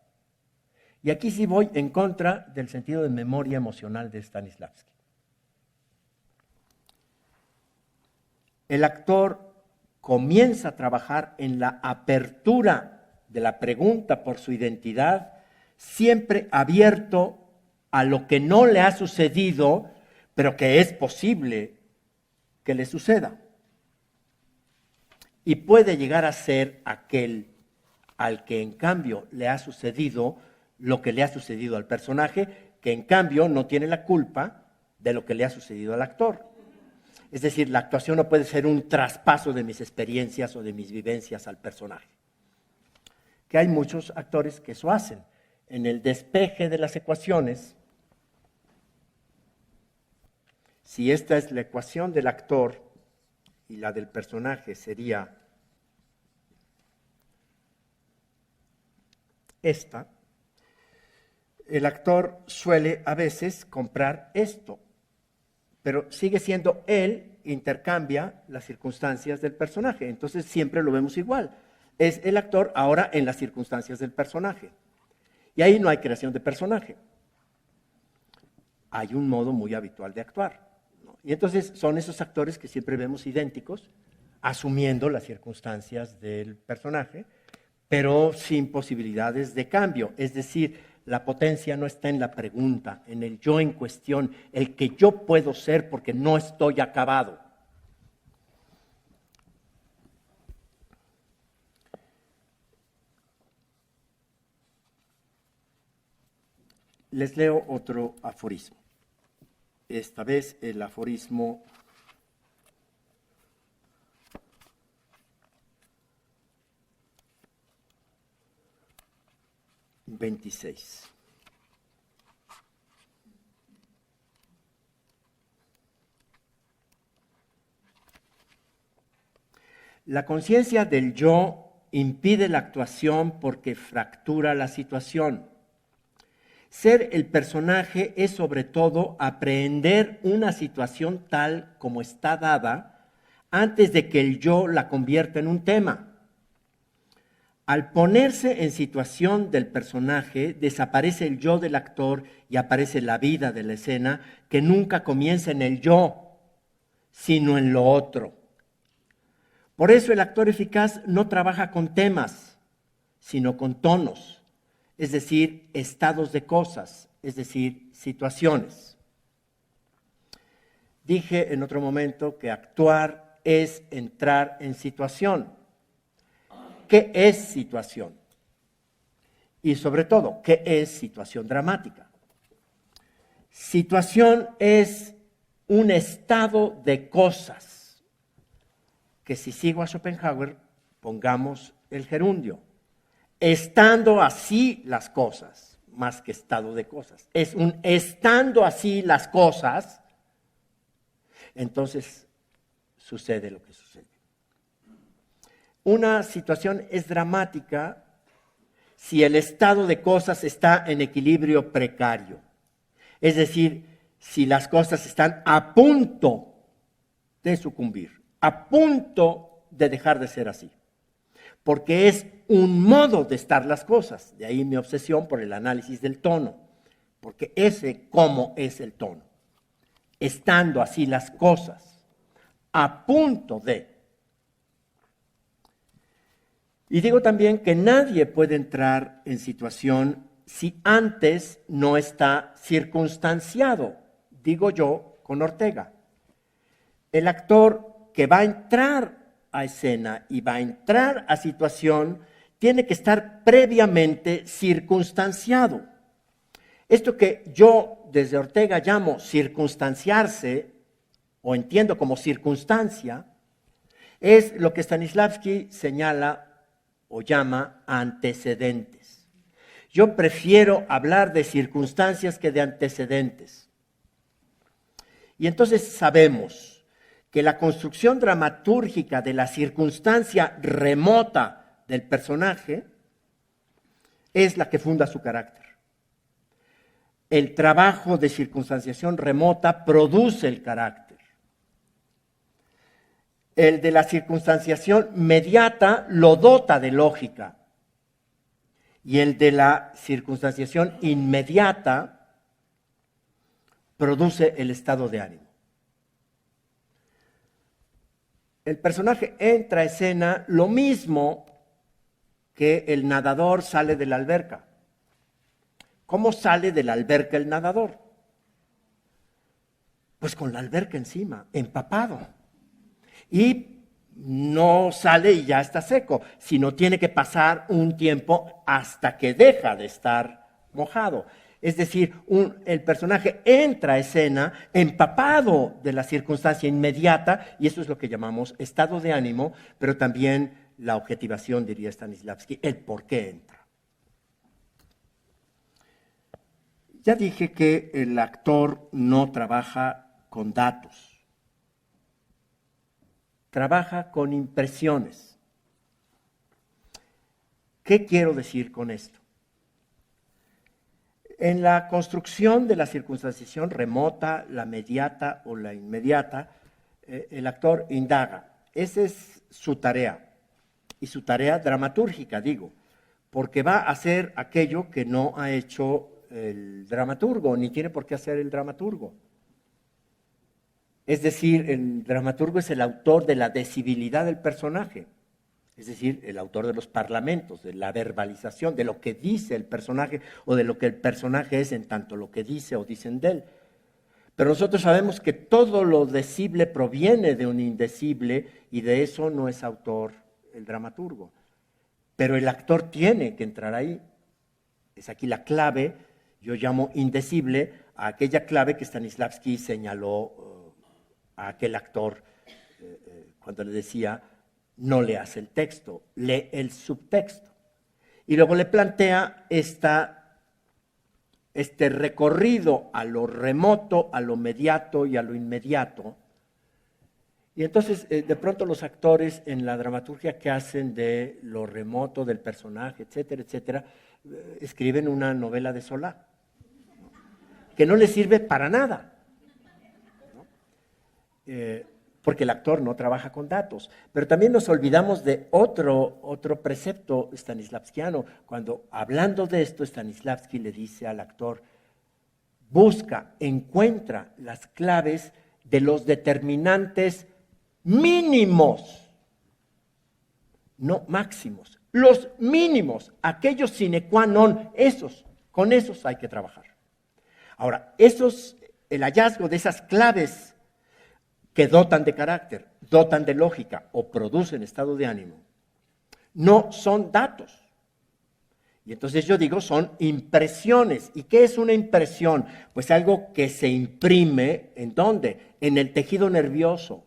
Y aquí sí voy en contra del sentido de memoria emocional de Stanislavski. El actor comienza a trabajar en la apertura de la pregunta por su identidad, siempre abierto a lo que no le ha sucedido, pero que es posible que le suceda. Y puede llegar a ser aquel al que en cambio le ha sucedido lo que le ha sucedido al personaje, que en cambio no tiene la culpa de lo que le ha sucedido al actor. Es decir, la actuación no puede ser un traspaso de mis experiencias o de mis vivencias al personaje. Que hay muchos actores que eso hacen. En el despeje de las ecuaciones, si esta es la ecuación del actor y la del personaje sería esta, el actor suele a veces comprar esto, pero sigue siendo él, intercambia las circunstancias del personaje, entonces siempre lo vemos igual. Es el actor ahora en las circunstancias del personaje. Y ahí no hay creación de personaje. Hay un modo muy habitual de actuar, ¿no? Y entonces son esos actores que siempre vemos idénticos, asumiendo las circunstancias del personaje, pero sin posibilidades de cambio. Es decir, la potencia no está en la pregunta, en el yo en cuestión, el que yo puedo ser porque no estoy acabado. Les leo otro aforismo. Esta vez el aforismo 26. La conciencia del yo impide la actuación porque fractura la situación. Ser el personaje es sobre todo aprehender una situación tal como está dada antes de que el yo la convierta en un tema. Al ponerse en situación del personaje, desaparece el yo del actor y aparece la vida de la escena, que nunca comienza en el yo, sino en lo otro. Por eso el actor eficaz no trabaja con temas, sino con tonos, es decir, estados de cosas, es decir, situaciones. Dije en otro momento que actuar es entrar en situación. ¿Qué es situación? Y sobre todo, ¿qué es situación dramática? Situación es un estado de cosas, que si sigo a Schopenhauer, pongamos el gerundio. Estando así las cosas, más que estado de cosas. Es un estando así las cosas, entonces sucede lo que sucede. Una situación es dramática si el estado de cosas está en equilibrio precario. Es decir, si las cosas están a punto de sucumbir, a punto de dejar de ser así. Porque es un modo de estar las cosas. De ahí mi obsesión por el análisis del tono. Porque ese cómo es el tono. Estando así las cosas, a punto de. Y digo también que nadie puede entrar en situación si antes no está circunstanciado, digo yo con Ortega. El actor que va a entrar a escena y va a entrar a situación tiene que estar previamente circunstanciado. Esto que yo desde Ortega llamo circunstanciarse, o entiendo como circunstancia, es lo que Stanislavski señala o llama antecedentes. Yo prefiero hablar de circunstancias que de antecedentes. Y entonces sabemos que la construcción dramatúrgica de la circunstancia remota del personaje es la que funda su carácter. El trabajo de circunstanciación remota produce el carácter. El de la circunstanciación mediata lo dota de lógica. Y el de la circunstanciación inmediata produce el estado de ánimo. El personaje entra a escena lo mismo que el nadador sale de la alberca. ¿Cómo sale de la alberca el nadador? Pues con la alberca encima, empapado. Y no sale y ya está seco, sino tiene que pasar un tiempo hasta que deja de estar mojado. Es decir, el personaje entra a escena empapado de la circunstancia inmediata, y eso es lo que llamamos estado de ánimo, pero también la objetivación, diría Stanislavski, el por qué entra. Ya dije que el actor no trabaja con datos, trabaja con impresiones. ¿Qué quiero decir con esto? En la construcción de la circunstanciación remota, la mediata o la inmediata, el actor indaga. Esa es su tarea, y su tarea dramatúrgica, digo, porque va a hacer aquello que no ha hecho el dramaturgo, ni tiene por qué hacer el dramaturgo. Es decir, el dramaturgo es el autor de la decibilidad del personaje, es decir, el autor de los parlamentos, de la verbalización, de lo que dice el personaje o de lo que el personaje es en tanto lo que dice o dicen de él. Pero nosotros sabemos que todo lo decible proviene de un indecible y de eso no es autor el dramaturgo. Pero el actor tiene que entrar ahí. Es aquí la clave, yo llamo indecible a aquella clave que Stanislavski señaló a aquel actor cuando le decía, no le hace el texto, lee el subtexto. Y luego le plantea este recorrido a lo remoto, a lo mediato y a lo inmediato. Y entonces, de pronto los actores en la dramaturgia que hacen de lo remoto del personaje, etcétera, etcétera, escriben una novela de Solá, que no les sirve para nada, ¿no? Porque el actor no trabaja con datos. Pero también nos olvidamos de otro precepto stanislavskiano, cuando hablando de esto, Stanislavski le dice al actor, busca, encuentra las claves de los determinantes mínimos, no máximos, los mínimos, aquellos sine qua non, con esos hay que trabajar. Ahora, el hallazgo de esas claves que dotan de carácter, dotan de lógica o producen estado de ánimo, no son datos. Y entonces yo digo, son impresiones. ¿Y qué es una impresión? Pues algo que se imprime, ¿en dónde? En el tejido nervioso.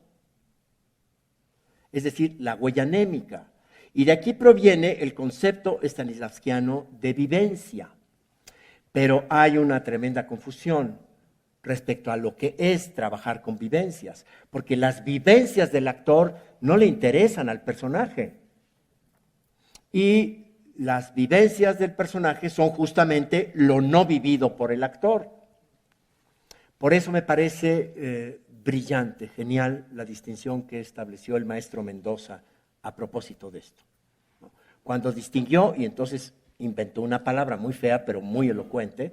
Es decir, la huella anémica. Y de aquí proviene el concepto stanislavskiano de vivencia. Pero hay una tremenda confusión respecto a lo que es trabajar con vivencias, porque las vivencias del actor no le interesan al personaje. Y las vivencias del personaje son justamente lo no vivido por el actor. Por eso me parece brillante, genial la distinción que estableció el maestro Mendoza a propósito de esto. Cuando distinguió, y entonces inventó una palabra muy fea pero muy elocuente,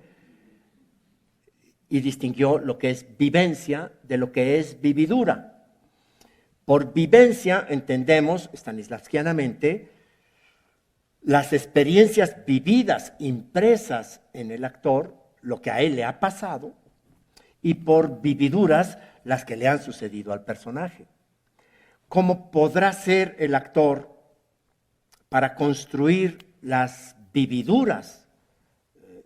y distinguió lo que es vivencia de lo que es vividura. Por vivencia entendemos, stanislavskianamente, las experiencias vividas, impresas en el actor, lo que a él le ha pasado, y por vividuras, las que le han sucedido al personaje. ¿Cómo podrá ser el actor para construir las vividuras,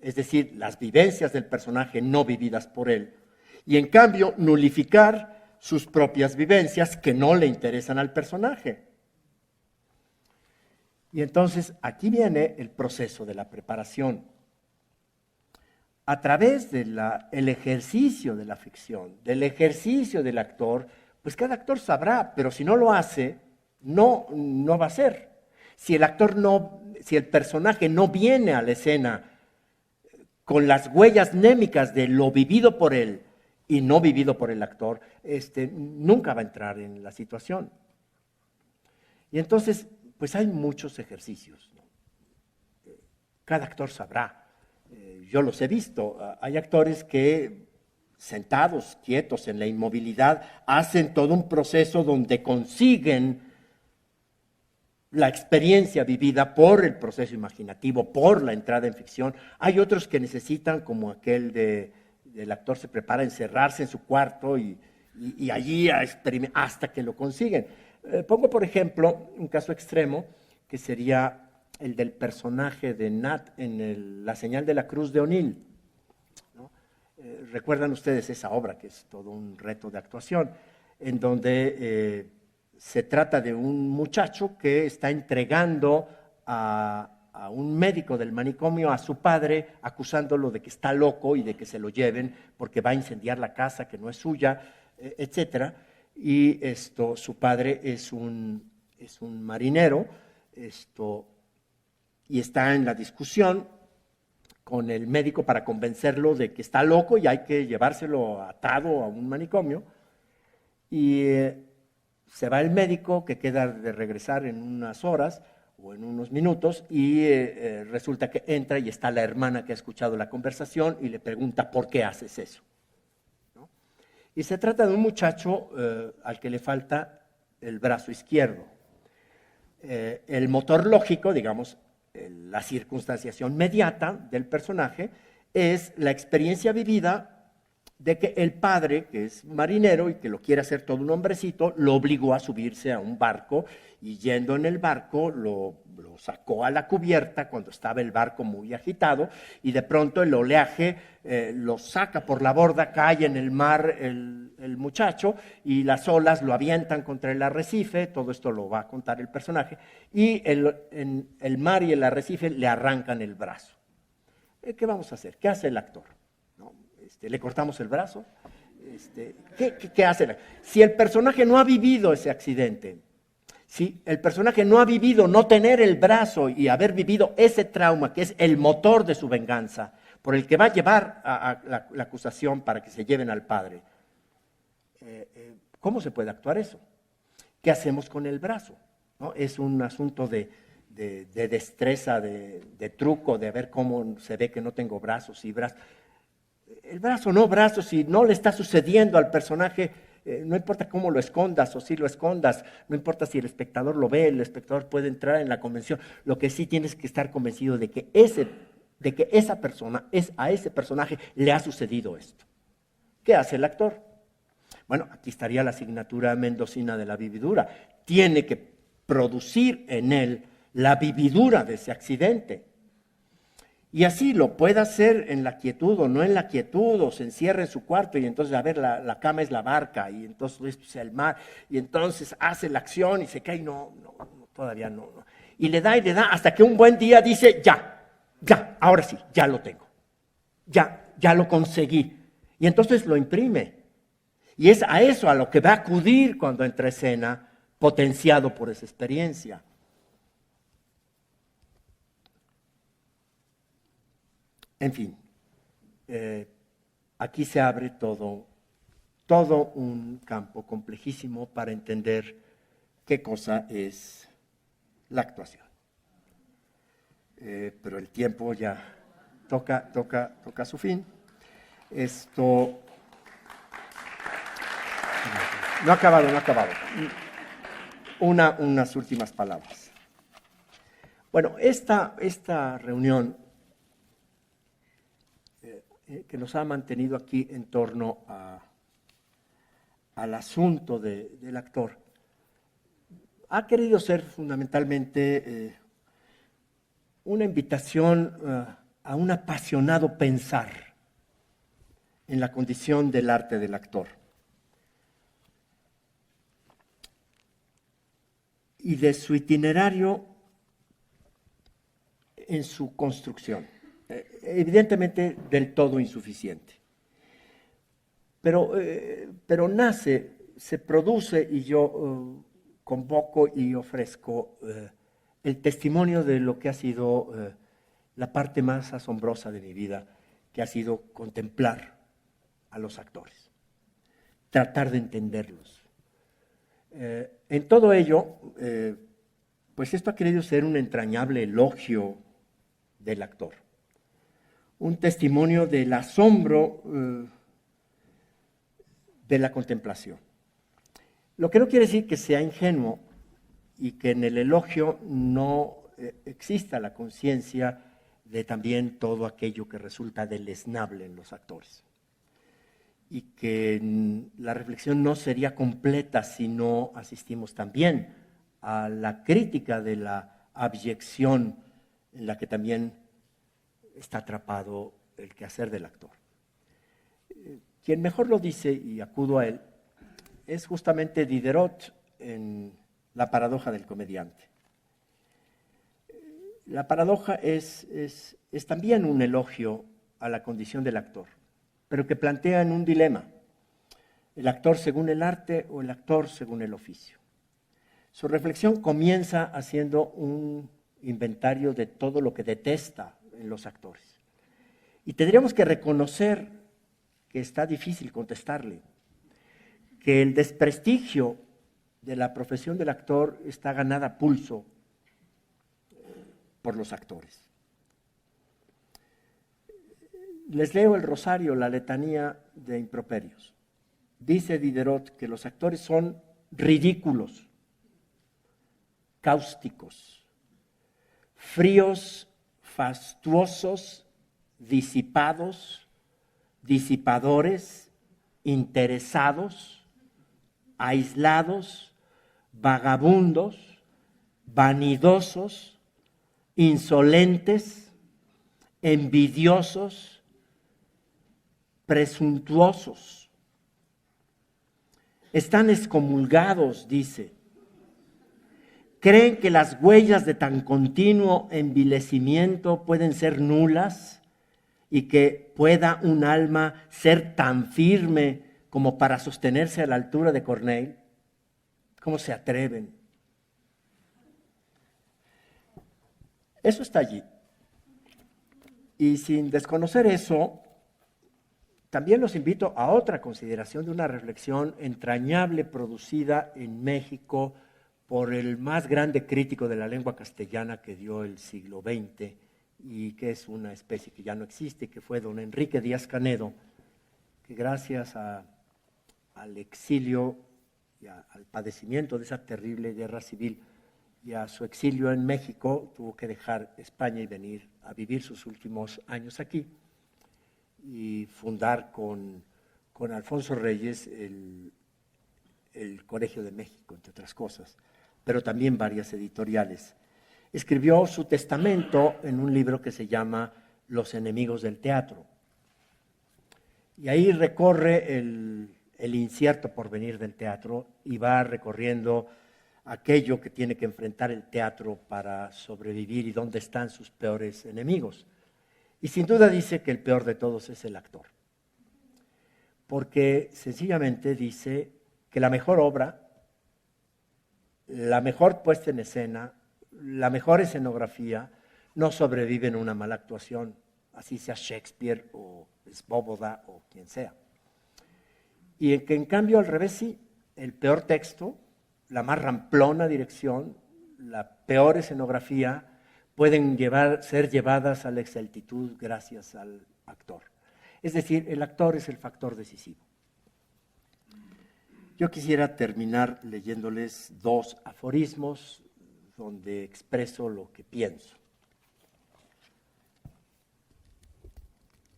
es decir, las vivencias del personaje no vividas por él, y en cambio nulificar sus propias vivencias que no le interesan al personaje? Y entonces aquí viene el proceso de la preparación. A través del ejercicio de la ficción, del ejercicio del actor, pues cada actor sabrá, pero si no lo hace, no va a ser. Si el personaje no viene a la escena con las huellas némicas de lo vivido por él y no vivido por el actor, nunca va a entrar en la situación. Y entonces, pues hay muchos ejercicios, ¿no? Cada actor sabrá. Yo los he visto. Hay actores que, sentados, quietos, en la inmovilidad, hacen todo un proceso donde consiguen la experiencia vivida por el proceso imaginativo, por la entrada en ficción. Hay otros que necesitan, como aquel del actor se prepara a encerrarse en su cuarto y allí hasta que lo consiguen. Pongo, por ejemplo, un caso extremo, que sería el del personaje de Nat en La señal de la cruz de O'Neill, ¿no? Recuerdan ustedes esa obra, que es todo un reto de actuación, en donde se trata de un muchacho que está entregando a un médico del manicomio a su padre, acusándolo de que está loco y de que se lo lleven porque va a incendiar la casa que no es suya, etcétera. Y su padre es un marinero, y está en la discusión con el médico para convencerlo de que está loco y hay que llevárselo atado a un manicomio. Y se va el médico, que queda de regresar en unas horas o en unos minutos, y resulta que entra y está la hermana que ha escuchado la conversación y le pregunta: ¿por qué haces eso? ¿No? Y se trata de un muchacho al que le falta el brazo izquierdo. El motor lógico, digamos, la circunstanciación mediata del personaje es la experiencia vivida de que el padre, que es marinero y que lo quiere hacer todo un hombrecito, lo obligó a subirse a un barco, y yendo en el barco lo sacó a la cubierta cuando estaba el barco muy agitado, y de pronto el oleaje lo saca por la borda, cae en el mar el muchacho y las olas lo avientan contra el arrecife. Todo esto lo va a contar el personaje, y el mar y el arrecife le arrancan el brazo. ¿Qué vamos a hacer? ¿Qué hace el actor? ¿Le cortamos el brazo? ¿Qué hace? Si el personaje no ha vivido ese accidente, si el personaje no ha vivido no tener el brazo y haber vivido ese trauma, que es el motor de su venganza, por el que va a llevar a la acusación para que se lleven al padre, ¿cómo se puede actuar eso? ¿Qué hacemos con el brazo? ¿No? Es un asunto de destreza, de truco, de ver cómo se ve que no tengo brazos y brazos. El brazo, si no le está sucediendo al personaje, no importa cómo lo escondas o si lo escondas, no importa si el espectador lo ve, el espectador puede entrar en la convención. Lo que sí tienes que estar convencido de que esa persona, a ese personaje le ha sucedido esto. ¿Qué hace el actor? Bueno, aquí estaría la asignatura mendocina de la vividura. Tiene que producir en él la vividura de ese accidente. Y así lo puede hacer en la quietud o no en la quietud, o se encierra en su cuarto y entonces, a ver, la cama es la barca y entonces esto es el mar, y entonces hace la acción y se cae, no, todavía no. Y le da hasta que un buen día dice: ya, ahora sí, ya lo tengo, ya lo conseguí. Y entonces lo imprime. Y es a eso a lo que va a acudir cuando entra a escena, potenciado por esa experiencia. En fin, aquí se abre todo un campo complejísimo para entender qué cosa es la actuación. Pero el tiempo ya toca su fin. Esto no ha acabado. Unas últimas palabras. Bueno, esta reunión que nos ha mantenido aquí en torno al asunto del actor, ha querido ser fundamentalmente una invitación a un apasionado pensar en la condición del arte del actor y de su itinerario en su construcción. Evidentemente del todo insuficiente. Pero nace, se produce, y yo convoco y ofrezco el testimonio de lo que ha sido la parte más asombrosa de mi vida, que ha sido contemplar a los actores, tratar de entenderlos. En todo ello, pues esto ha querido ser un entrañable elogio del actor. Un testimonio del asombro de la contemplación. Lo que no quiere decir que sea ingenuo y que en el elogio no exista la conciencia de también todo aquello que resulta deleznable en los actores. Y que la reflexión no sería completa si no asistimos también a la crítica de la abyección en la que también está atrapado el quehacer del actor. Quien mejor lo dice, y acudo a él, es justamente Diderot en La paradoja del comediante. La paradoja es también un elogio a la condición del actor, pero que plantea en un dilema: el actor según el arte o el actor según el oficio. Su reflexión comienza haciendo un inventario de todo lo que detesta en los actores. Y tendríamos que reconocer que está difícil contestarle, que el desprestigio de la profesión del actor está ganada a pulso por los actores. Les leo el rosario, la letanía de improperios. Dice Diderot que los actores son ridículos, cáusticos, fríos, fastuosos, disipados, disipadores, interesados, aislados, vagabundos, vanidosos, insolentes, envidiosos, presuntuosos. Están excomulgados, dice. ¿Creen que las huellas de tan continuo envilecimiento pueden ser nulas y que pueda un alma ser tan firme como para sostenerse a la altura de Corneille? ¿Cómo se atreven? Eso está allí. Y sin desconocer eso, también los invito a otra consideración de una reflexión entrañable producida en México por el más grande crítico de la lengua castellana que dio el siglo XX y que es una especie que ya no existe, que fue don Enrique Díaz Canedo, que gracias al exilio y al padecimiento de esa terrible guerra civil y a su exilio en México, tuvo que dejar España y venir a vivir sus últimos años aquí y fundar con Alfonso Reyes el Colegio de México, entre otras cosas, pero también varias editoriales. Escribió su testamento en un libro que se llama Los enemigos del teatro. Y ahí recorre el incierto porvenir del teatro y va recorriendo aquello que tiene que enfrentar el teatro para sobrevivir y dónde están sus peores enemigos. Y sin duda dice que el peor de todos es el actor. Porque sencillamente dice que la mejor obra, la mejor puesta en escena, la mejor escenografía, no sobrevive en una mala actuación, así sea Shakespeare o Svoboda o quien sea. Y que en cambio al revés sí, el peor texto, la más ramplona dirección, la peor escenografía, pueden ser llevadas a la exactitud gracias al actor. Es decir, el actor es el factor decisivo. Yo quisiera terminar leyéndoles dos aforismos donde expreso lo que pienso.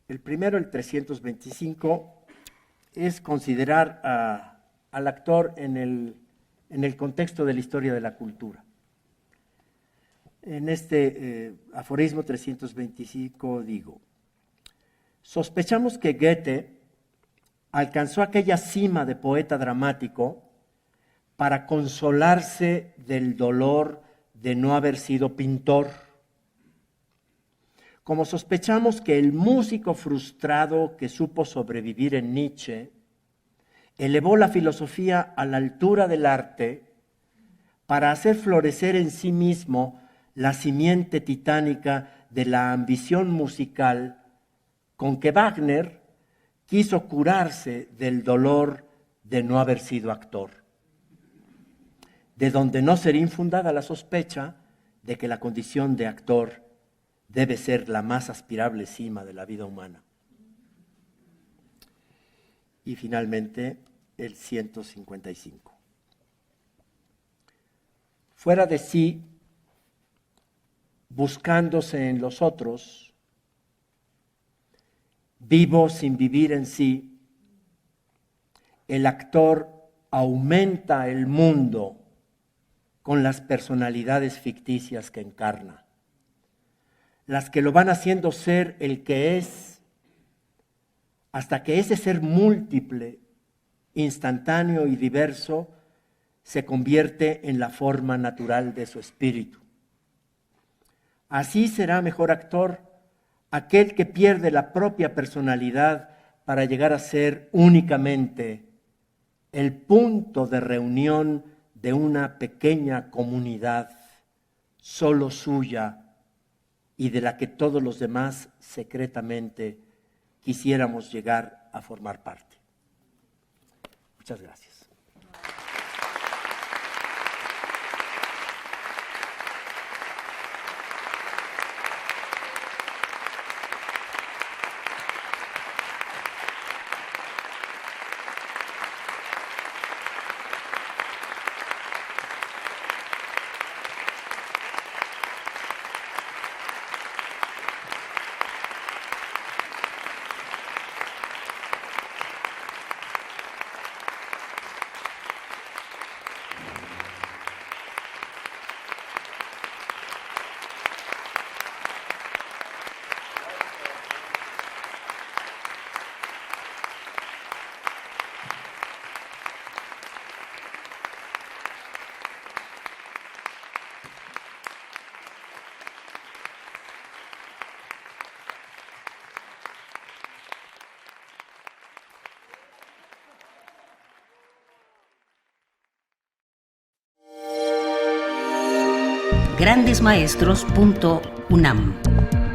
El primero, el 325, es considerar al actor en el contexto de la historia de la cultura. En este aforismo 325 digo: sospechamos que Goethe alcanzó aquella cima de poeta dramático para consolarse del dolor de no haber sido pintor. Como sospechamos que el músico frustrado que supo sobrevivir en Nietzsche elevó la filosofía a la altura del arte para hacer florecer en sí mismo la simiente titánica de la ambición musical con que Wagner quiso curarse del dolor de no haber sido actor, de donde no sería infundada la sospecha de que la condición de actor debe ser la más aspirable cima de la vida humana. Y finalmente, el 155. fuera de sí, buscándose en los otros, vivo sin vivir en sí, el actor aumenta el mundo con las personalidades ficticias que encarna, las que lo van haciendo ser el que es, hasta que ese ser múltiple, instantáneo y diverso, se convierte en la forma natural de su espíritu. Así será mejor actor aquel que pierde la propia personalidad para llegar a ser únicamente el punto de reunión de una pequeña comunidad solo suya y de la que todos los demás secretamente quisiéramos llegar a formar parte. Muchas gracias.
grandesmaestros.unam